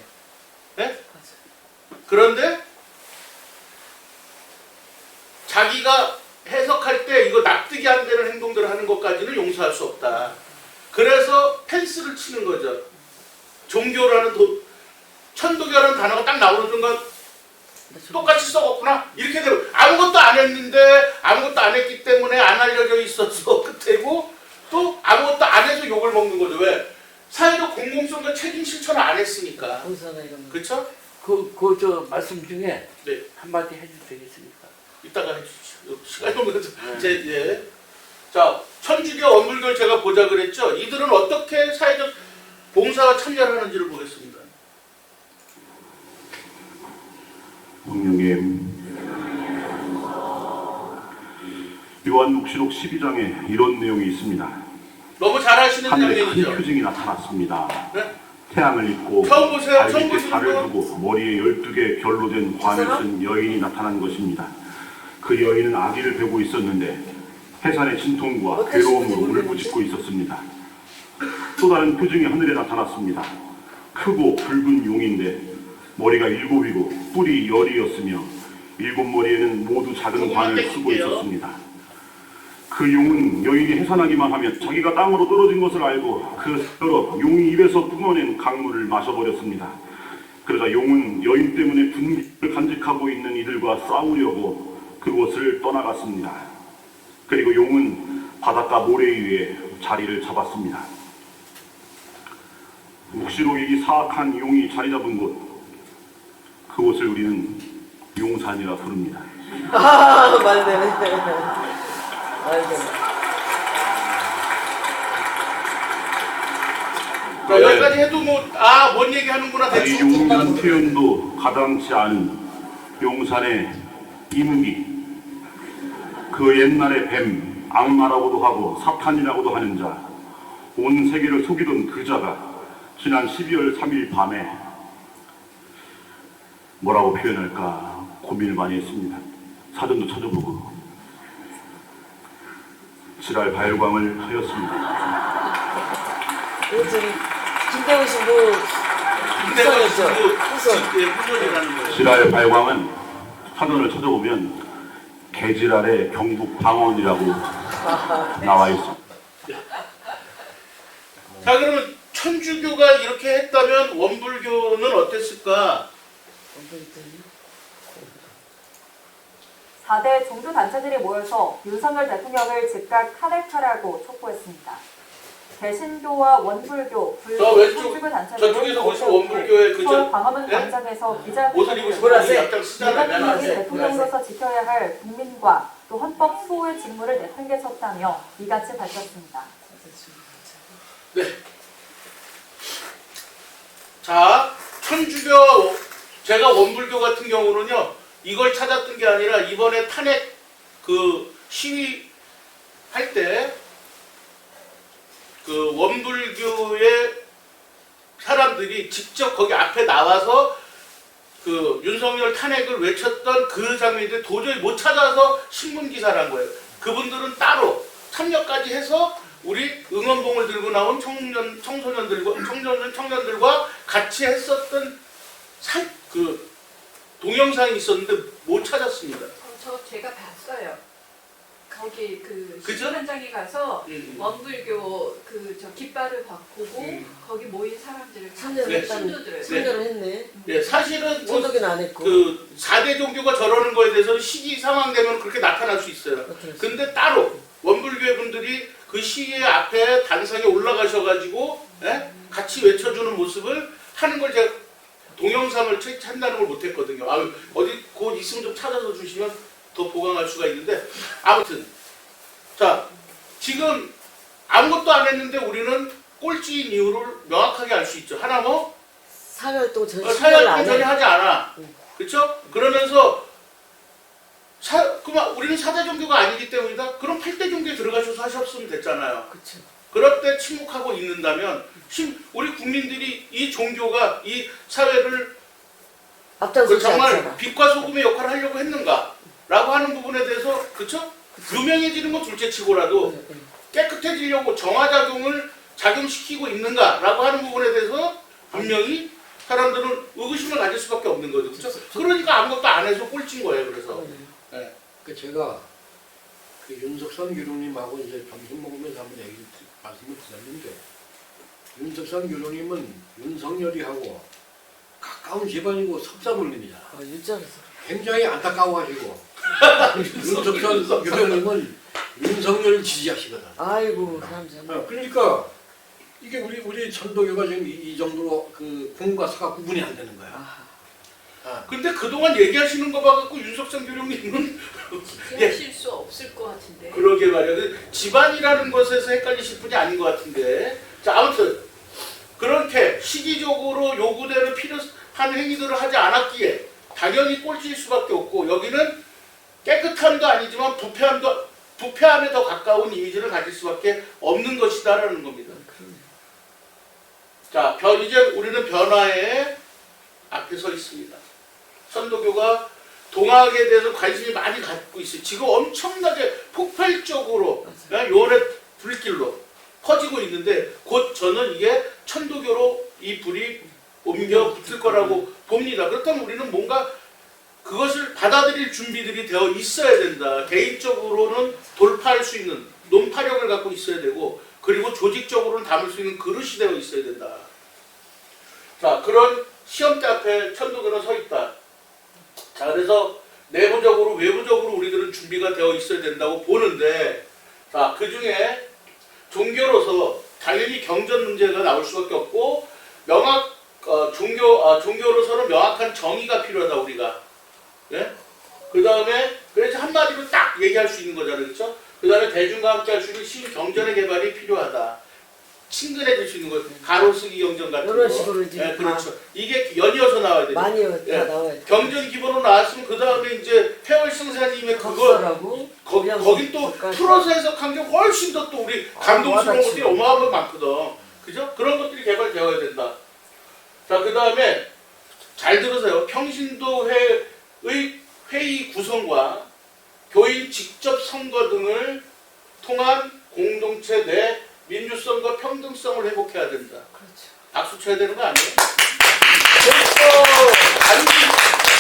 네? 맞아요. 그런데 자기가 해석할 때 이거 납득이 안 되는 행동들을 하는 것까지는 용서할 수 없다. 그래서 펜스를 치는 거죠. 종교라는 천도교라는 단어가 딱 나오는 순간 똑같이 썩었구나 이렇게 되고 아무것도 안 했는데 아무것도 안 했기 때문에 안 알려져 있어서 끝이고 또 아무것도 안 해서 욕을 먹는 거죠. 왜? 사회적 공공성과 책임 실천을 안 했으니까. 봉사나 이런 거. 그렇죠? 저 말씀 중에 네. 한마디 해도 되겠습니까? 이따가 해주십시오. 시간이 없어서 예. 자, 천주교 원불교를 제가 보자 그랬죠. 이들은 어떻게 사회적 봉사와 참여를 하는지를 보겠습니다. 성령님, 요한독시록 12장에 이런 내용이 있습니다. 너무 잘하시는 하늘에 큰 장면이죠. 표징이 나타났습니다. 네? 태양을 입고 처음 보세요. 발 처음 밑에 보시는 발을 거. 두고 머리에 12개 결로 된 관을 쓴 여인이 나타난 것입니다. 그 여인은 아기를 베고 있었는데 해산의 진통과 괴로움으로 울부짖고 있었습니다. 또 다른 표징이 하늘에 나타났습니다. 크고 붉은 용인데 머리가 7이고 뿔이 10이었으며 7머리에는 모두 작은 관을 쓰고 있었습니다. 그 용은 여인이 해산하기만 하면 자기가 땅으로 떨어진 것을 알고 그 새로 용이 입에서 뿜어낸 강물을 마셔버렸습니다. 그러자 용은 여인 때문에 분기를 간직하고 있는 이들과 싸우려고 그곳을 떠나갔습니다. 그리고 용은 바닷가 모래 위에 자리를 잡았습니다. 묵시로 이 사악한 용이 자리 잡은 곳, 그곳을 우리는 용산이라 부릅니다. 아, 말되네. 말되네. 여기까지 해도 뭔 얘기 하는구나 이 대충. 용이라는 표현도 가당치 않은 용산의 이무기, 그 옛날의 뱀, 악마라고도 하고 사탄이라고도 하는 자, 온 세계를 속이던 그 자가 지난 12월 3일 밤에 뭐라고 표현할까 고민을 많이 했습니다. 사전도 찾아보고 지랄 발광을 하였습니다. 그 저기 김대호 씨도 후손이었죠. 후손. 후손이라는 거예요. 지랄 발광은 사전을 찾아보면 개지랄의 경북 방언이라고 나와 있습니다. 자, 그러면 천주교가 이렇게 했다면 원불교는 어땠을까? 4대 종교단체들이 모여서 윤석열 대통령을 즉각 탄핵하라고 촉구했습니다. 대신교와 원불교, 저 왼쪽, 천주교 단체는 저쪽에서 보시면 원불교의 서울 광화문 네? 광장에서 옷을 기자회견을 입으시고 앞장 쓰잖아요. 대통령이 대통령으로서 지켜야 할 국민과 또 헌법 수호의 직무를 내팽개쳤다며 이같이 밝혔습니다. 네. 자, 천주교, 제가 원불교 같은 경우는요, 이걸 찾았던 게 아니라 이번에 탄핵 그 시위 할 때 그 원불교의 사람들이 직접 거기 앞에 나와서 그 윤석열 탄핵을 외쳤던 그 장면인데 도저히 못 찾아서 신문 기사를 한 거예요. 그분들은 따로 참여까지 해서 우리 응원봉을 들고 나온 청년들과 같이 했었던 그 동영상이 있었는데 못 찾았습니다. 저 제가 봤어요. 거기 그 그죠? 시위 현장에 가서 원불교 저 깃발을 바꾸고 거기 모인 사람들을 참여를 네. 했다는 신도들. 참여를 했네. 예, 사실은 뭐 천도기는 안 했고. 그 4대 종교가 저러는 거에 대해서는 시기 상황되면 그렇게 나타날 수 있어요. 근데 따로 원불교회 분들이 그 시위의 앞에 단상에 올라가셔가지고 같이 외쳐주는 모습을 하는 걸 제가 동영상을 찾는다는 걸 못했거든요. 어디 곧 있으면 좀 찾아서 주시면 더 보강할 수가 있는데 아무튼 자 지금 아무것도 안 했는데 우리는 꼴찌인 이유를 명확하게 알 수 있죠. 하나 뭐 사회활동 전혀 사회활동 전혀 하지 않아. 그렇죠? 그러면서 그만 우리는 4대 종교가 아니기 때문이다. 그럼 8대 종교에 들어가셔서 하셨으면 됐잖아요. 그렇죠. 그럴 때 침묵하고 있는다면 우리 국민들이 이 종교가 이 사회를 앞장서지 정말 않잖아. 빛과 소금의 역할을 하려고 했는가? 라고 하는 부분에 대해서 그쵸? 유명해지는 건 둘째치고라도 깨끗해지려고 작용시키고 있는가? 라고 하는 부분에 대해서 분명히 사람들은 의구심을 가질 수밖에 없는 거죠. 그쵸? 그러니까 아무것도 안 해서 꼴찌인 거예요. 그래서 네. 그 제가 그 윤석선 교수님하고 이제 점심 먹으면서 한번 말씀을 드렸는데 윤석선 교수님은 윤석열이하고 가까운 집안이고 섭사물림이잖아. 유자라서. 굉장히 안타까워하시고 윤석선 교수님은 윤석열을 지지하시거든. 아이고 사람 참. 그러니까 이게 우리 천도교가 지금 이 정도로 그 공과 사가 구분이 안 되는 거야. 근데 그동안 얘기하시는 거 봐갖고 윤석선 교수님은 지지하실 수 없을 것 같은데. 그러게 말이야. 집안이라는 것에서 헷갈리실 분이 아닌 것 같은데. 자, 아무튼 그렇게 시기적으로 요구대로 필요한 행위들을 하지 않았기에 당연히 꼴찌일 수밖에 없고 여기는 깨끗함도 아니지만 부패함에 더 가까운 이미지를 가질 수밖에 없는 것이다라는 겁니다. 자, 이제 우리는 변화의 앞에 서 있습니다. 천도교가 동학에 대해서 관심이 많이 갖고 있어요. 지금 엄청나게 폭발적으로 요원의 불길로 퍼지고 있는데 곧 저는 이게 천도교로 이 불이 옮겨 붙을 거라고 봅니다. 그렇다면 우리는 뭔가 그것을 받아들일 준비들이 되어 있어야 된다. 개인적으로는 돌파할 수 있는 논파력을 갖고 있어야 되고, 그리고 조직적으로는 담을 수 있는 그릇이 되어 있어야 된다. 자, 그런 시험대 앞에 천도교는 서 있다. 자, 그래서 내부적으로 외부적으로 우리들은 준비가 되어 있어야 된다고 보는데, 자, 그 중에 종교로서 당연히 경전 문제가 나올 수밖에 없고, 종교로서는 명확한 정의가 필요하다, 우리가. 예? 그 다음에, 그래서 한마디로 딱 얘기할 수 있는 거잖아요. 그렇죠? 그 다음에 대중과 함께 할 수 있는 신경전의 개발이 필요하다. 친근해질 수 있는 거, 가로쓰기 경전 같은 거. 이런 식으로 이제 예, 그렇죠. 이게 연이어서 나와야 돼요. 많이 예. 다 나와야 돼. 경전 기본으로 나왔으면 그 다음에 이제 폐월 승사님의 그거 각설하고 거긴 또 풀어서 해석한 게 훨씬 더 또 우리 감동스러운 것들이 와닿지. 어마어마하게 많거든. 그죠? 그런 것들이 개발되어야 된다. 자, 그 다음에 잘 들으세요. 평신도회의 회의 구성과 교인 직접 선거 등을 통한 공동체 내 민주성과 평등성을 회복해야 된다. 그렇죠. 박수 쳐야 되는 거 아니에요?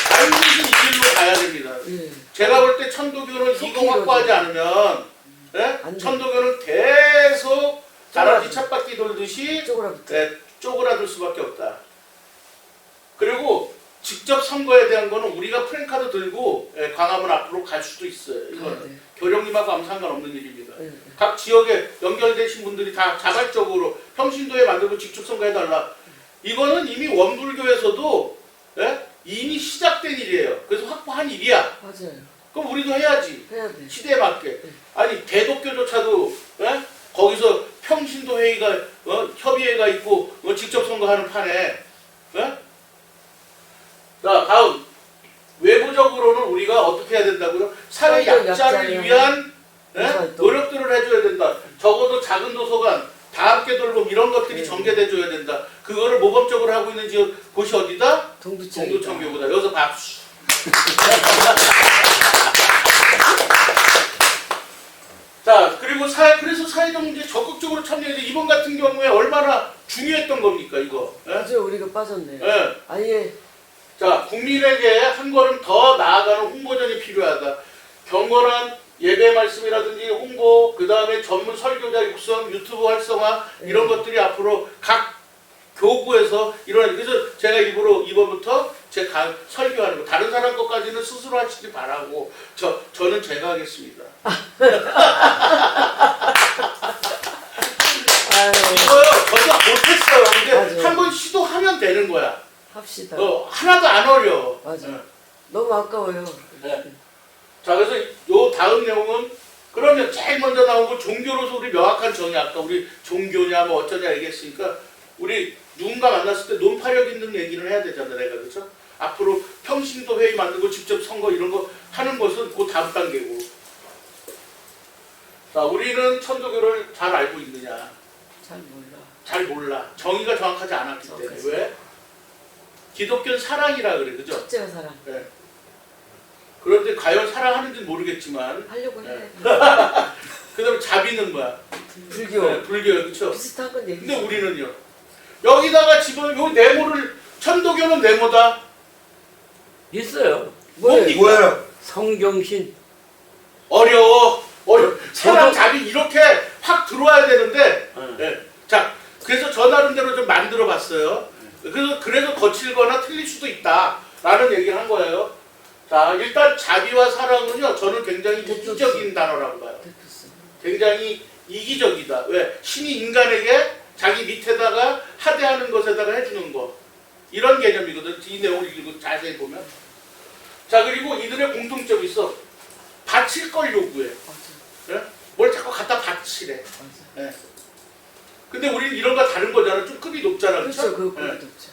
반드시 이 길로 가야 됩니다. 예. 제가 볼 때 천도교는 이거 확보하지 않으면, 예? 안 돼. 천도교는 계속 다람쥐 쳇바퀴 돌듯이 쪼그라붙어. 쪼그라들 수밖에 없다. 그리고 직접 선거에 대한 거는 우리가 프랭카드 들고 광화문 앞으로 갈 수도 있어요. 이거는 네. 교령님하고 아무 상관없는 일입니다. 네. 각 지역에 연결되신 분들이 다 자발적으로 평신도에 만들고 직접 선거해달라. 이거는 이미 원불교에서도 이미 시작된 일이에요. 그래서 확보한 일이야. 맞아요. 그럼 우리도 해야지. 해야 돼. 시대에 맞게. 아니 대독교조차도 거기서 평신도 회의가 협의회가 있고 직접 선거하는 판에. 자, 다음 외부적으로는 우리가 어떻게 해야 된다고요? 사회 약자를 위한 노력들을 해줘야 된다. 적어도 작은 도서관, 다 함께 돌봄 이런 것들이 전개돼줘야 된다. 그거를 모범적으로 하고 있는 곳이 어디다? 동두천교구다. 여기서 박수. 자, 그리고 그래서 사회적 문제에 적극적으로 참여해야 돼. 이번 같은 경우에 얼마나 중요했던 겁니까, 이거? 아주 우리가 빠졌네요. 예. 아예 자, 국민에게 한 걸음 더 나아가는 홍보전이 필요하다. 경건한 예배 말씀이라든지 홍보, 그 다음에 전문 설교자 육성, 유튜브 활성화 이런 것들이 앞으로 각 교구에서 일어나요. 그래서 제가 일부러 이번부터 제 설교하는 거, 다른 사람 것까지는 스스로 하시기 바라고 저는 제가 하겠습니다. 이거요, 저도 못했어요. 근데 맞아요. 한번 시도하면 되는 거야. 합시다. 하나도 안 어려워. 맞아. 너무 아까워요. 자, 그래서 요 다음 내용은 그러면 제일 먼저 나온 거 종교로서 우리 명확한 정의, 아까 우리 종교냐 뭐 어쩌냐 얘기했으니까 우리 누군가 만났을 때 논파력 있는 얘기를 해야 되잖아, 내가. 그렇죠? 앞으로 평신도 회의 만들고 직접 선거 이런 거 하는 것은 그 다음 단계고. 자, 우리는 천도교를 잘 알고 있느냐? 잘 몰라. 잘 몰라. 정의가 정확하지 않았기 때문에. 왜? 기독교는 사랑이라 그래, 그죠? 첫째가 사랑. 네. 그런데 과연 사랑하는지는 모르겠지만, 하려고 해. 그 다음에 자비는 뭐야? 불교. 네, 불교요, 그쵸? 비슷한 건 얘기. 근데 우리는요. 여기다가 집어넣으면 네모를, 천도교는 네모다. 있어요. 뭡니까? 성경신. 어려워. 사랑, 자비 이렇게 확 들어와야 되는데, 네. 자, 그래서 저 나름대로 좀 만들어 봤어요. 그래서 거칠거나 틀릴 수도 있다라는 얘기를 한 거예요. 자, 일단 자비와 사랑은요, 저는 굉장히 이기적인 단어라고 봐요. 굉장히 이기적이다. 왜? 신이 인간에게 자기 밑에다가 하대하는 것에다가 해주는 거. 이런 개념이거든. 이 내용을 읽고 자세히 보면. 자, 그리고 이들의 공통점이 있어. 바칠 걸 요구해. 네? 뭘 자꾸 갖다 바치래. 네. 근데 우리는 이런 거 다른 거잖아. 좀 급이 높잖아. 그렇죠. 그 네. 높죠.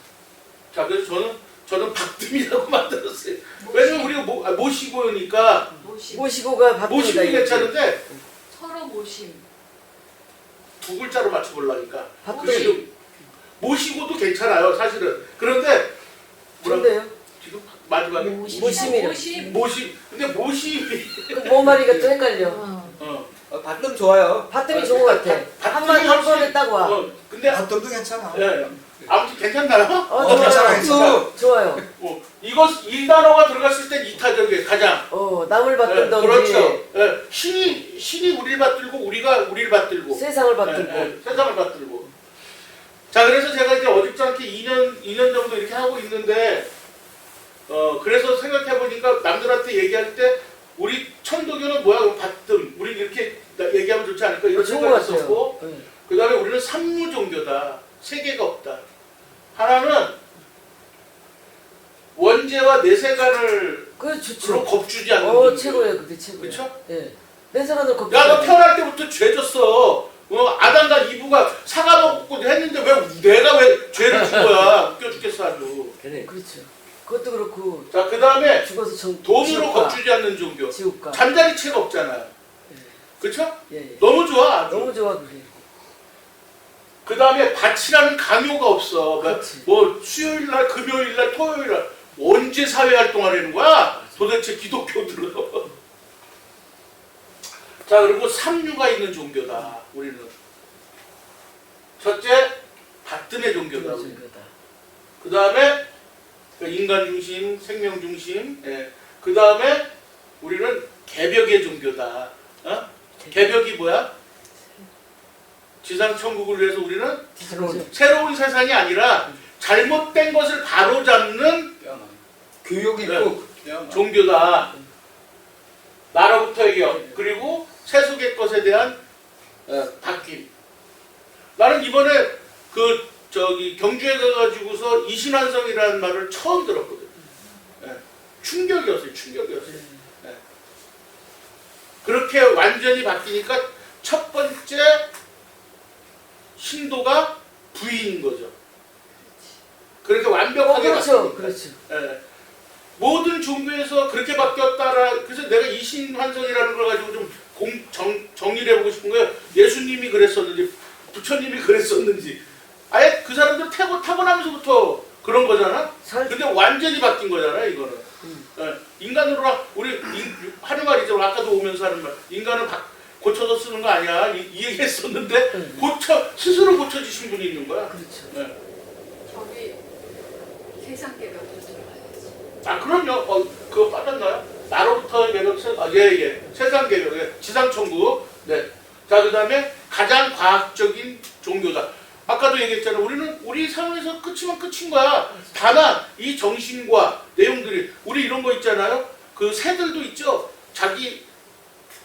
자, 그래서 저는 박듬이라고 만들었어요. 왜냐면 우리가 모시고니까 모시고가 바쁩니다. 모시고 괜찮은데 서로 모심. 두 글자로 맞춰보려니까. 박듬이. 모시고도 괜찮아요, 사실은. 그런데 뭔데요? 지금 마지막에 모심이요. 모심. 근데 모심이 뭐 말이가 또 헷갈려. 발음 좋아요. 바뜸이 좋은 것 같아. 한 번에 딱 와. 근데 밥dom도 괜찮아. 예. 아무튼 괜찮나요? 좋아요. 좋아요. 이거 이 단어가 들어갔을 땐 이타적이에요. 가장. 남을 받들던지 그렇죠. 신이 우리를 받들고 우리가 우리를 받들고 세상을 받들고. 세상을 받들고. 자, 그래서 제가 이제 어줍잖게 2년 정도 이렇게 하고 있는데 그래서 생각해 보니까 남들한테 얘기할 때 우리 천도교는 뭐야? 받듦. 우리 이렇게 얘기하면 좋지 않을까? 이런 좋은 생각을 것 같아요. 했었고 그 다음에 우리는 삼무 종교다. 세 개가 없다. 하나는 원죄와 내세간을 그게 좋죠. 겁주지 않는 종교. 최고예요. 그게 최고예요. 그렇죠? 예. 내세간을 겁주지 야, 너 않는. 태어날 때부터 죄 졌어. 아담과 이브가 사과 먹고 했는데 내가 왜 죄를 진 거야? 웃겨 죽겠어 아주. 그래. 그렇죠. 그것도 그렇고 자, 그 다음에 죽어서 돈으로 지옥가. 겁주지 않는 종교. 지옥가. 잠자리채가 없잖아요. 예. 그렇죠? 예. 너무 좋아. 아주. 너무 좋아 그게. 그 다음에 밭이라는 강요가 없어. 그렇지. 뭐 수요일날, 금요일날, 토요일날 언제 사회활동하려는 거야? 도대체 기독교들은. 자, 그리고 삼류가 있는 종교다. 우리는. 첫째, 받듦의 종교다. 종교다. 그 다음에 인간 중심, 생명 중심. 예. 그 다음에 우리는 개벽의 종교다. 개벽이 뭐야? 지상천국을 위해서 우리는 새로운 세상이 아니라 잘못된 것을 바로잡는 교육이 있고 종교다. 나로부터의 격 그리고 세속의 것에 대한 바뀜. 나는 이번에 경주에 가가지고서 이신환성이라는 말을 처음 들었거든요. 충격이었어요. 그렇게 완전히 바뀌니까 첫 번째 신도가 부인인 거죠. 그렇게 완벽하게 그렇죠. 바뀌니까. 그렇죠. 모든 종교에서 그렇게 바뀌었다라. 그래서 내가 이신환성이라는 걸 가지고 좀 정리를 해보고 싶은 거예요. 예수님이 그랬었는지 부처님이 그랬었는지 아예 그 사람들 타고나면서부터 그런 거잖아. 근데 완전히 바뀐 거잖아 이거는. 인간으로 우리 하는 말이죠. 아까도 오면서 하는 말. 인간은 고쳐서 쓰는 거 아니야. 이 얘기 했었는데 스스로 고쳐지신 분이 있는 거야. 그렇죠. 저기 세상 개벽도 들어가야지. 아, 그럼요. 그거 빠졌나요? 나로부터의 개벽, 세상 개벽, 지상천국. 네. 자, 그 다음에 가장 과학적인 종교다. 아까도 얘기했잖아요. 우리는 우리 삶에서 끝이면 끝인 거야. 다만 이 정신과 내용들이 우리 이런 거 있잖아요. 그 새들도 있죠. 자기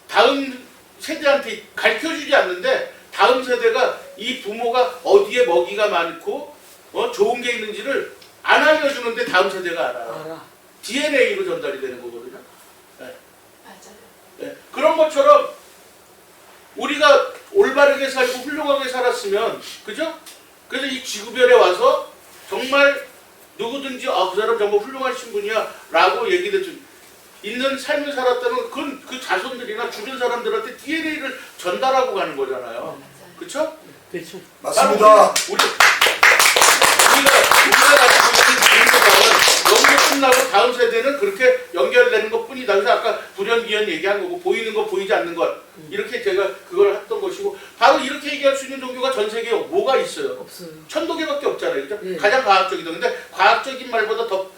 다음 세대한테 가르쳐주지 않는데 다음 세대가 이 부모가 어디에 먹이가 많고 좋은 게 있는지를 안 알려주는데 다음 세대가 알아. DNA로 전달이 되는 거거든요. 네. 맞아요. 네. 그런 것처럼 우리가 올바르게 살고 훌륭하게 살았으면, 그죠? 그래서 이 지구별에 와서 정말 누구든지 그 사람 정말 훌륭하신 분이야 라고 얘기를 있는 삶을 살았다는 그 자손들이나 주변 사람들한테 DNA를 전달하고 가는 거잖아요. 그렇죠? 그렇죠. 맞습니다. 우리가 가지고 있는 종교가 연결 끝나고 다음 세대는 그렇게 연결되는 것뿐이다. 그래서 아까 불연기연 얘기한 거고 보이는 것 보이지 않는 것 이렇게 제가 그걸 했던 것이고 바로 이렇게 얘기할 수 있는 종교가 전 세계에 뭐가 있어요? 없어요. 천도교밖에 없잖아요. 그죠? 예. 가장 과학적이다. 근데 과학적인 말보다 더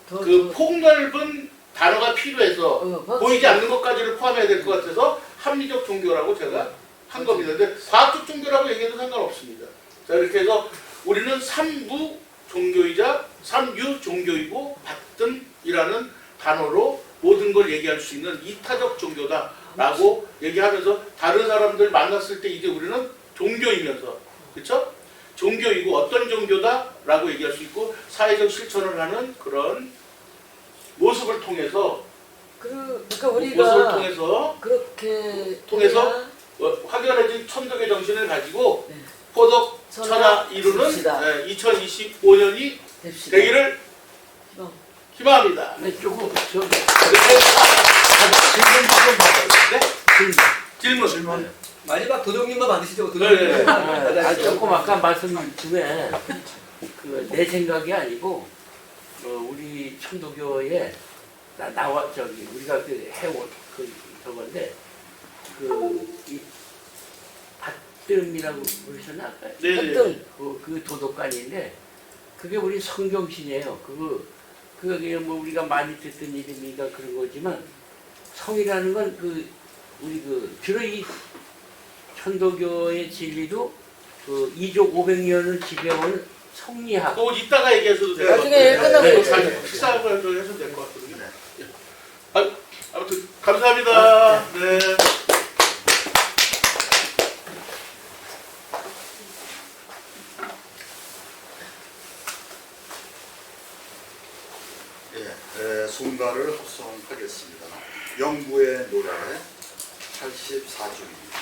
폭넓은 단어가 필요해서 보이지 않는 것까지를 포함해야 될 것 같아서 합리적 종교라고 제가 한 겁니다. 근데 과학적 종교라고 얘기해도 상관없습니다. 자, 이렇게 해서 우리는 삼부 종교이자 삼유 종교이고 받듦이라는 단어로 모든 걸 얘기할 수 있는 이타적 종교다라고 얘기하면서 다른 사람들 만났을 때 이제 우리는 종교이면서 그렇죠? 종교이고 어떤 종교다라고 얘기할 수 있고 사회적 실천을 하는 그런 모습을 통해서 그러니까 모습을 우리가 통해서 그렇게 통해서 확연해진 천덕의 정신을 가지고 네. 포덕 천하 이루는 씁시다. 2025년이 됩시다. 되기를 희망합니다. 네, 조금 질문 조금 질문. 마지막 도정님만 받으시죠. 네. 조금 아까 말씀 중에 내 생각이 아니고 우리 천도교에 우리가 해온 저건데 이 흑뜸이라고 그러셨나 아까? 네네. 흑뜸. 그 도덕관인데 그게 우리 성경신이에요. 그게 뭐 우리가 많이 듣던 이름이니까 그런 거지만 성이라는 건 우리 주로 이 천도교의 진리도 2족 500년을 지배해온 성리학. 또 이따가 얘기하셔도 돼요. 나중에 끝나고 네, 얘기해요. 식사하고 해서 될 것 같거든요. 아무튼 감사합니다. 네. 순가를 합성하겠습니다. 영구의 노래 84쪽입니다.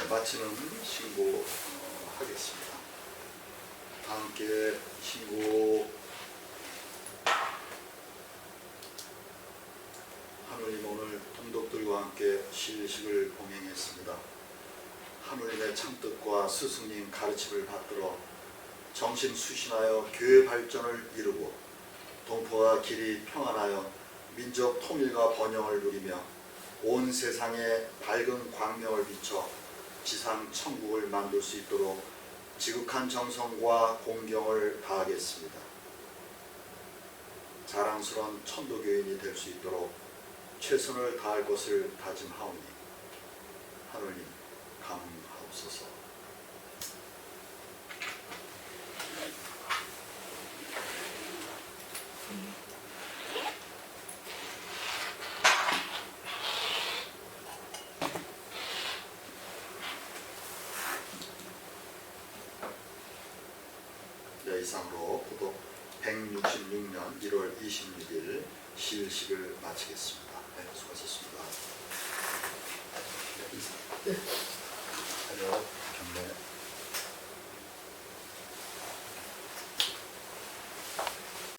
마치는 신고하겠습니다. 다 함께 신고. 하느님, 오늘 동독들과 함께 실식을 봉행했습니다. 하느님의 참뜻과 스승님 가르침을 받들어 정신 수신하여 교회 발전을 이루고 동포가 길이 평안하여 민족 통일과 번영을 누리며 온 세상에 밝은 광명을 비춰 지상 천국을 만들 수 있도록 지극한 정성과 공경을 다하겠습니다. 자랑스러운 천도교인이 될 수 있도록 최선을 다할 것을 다짐하오니 하느님 감하옵소서. 이상으로 구독 166년 1월 26일 시일식을 마치겠습니다. 네, 수고하셨습니다. 네, 인사. 네. 경례.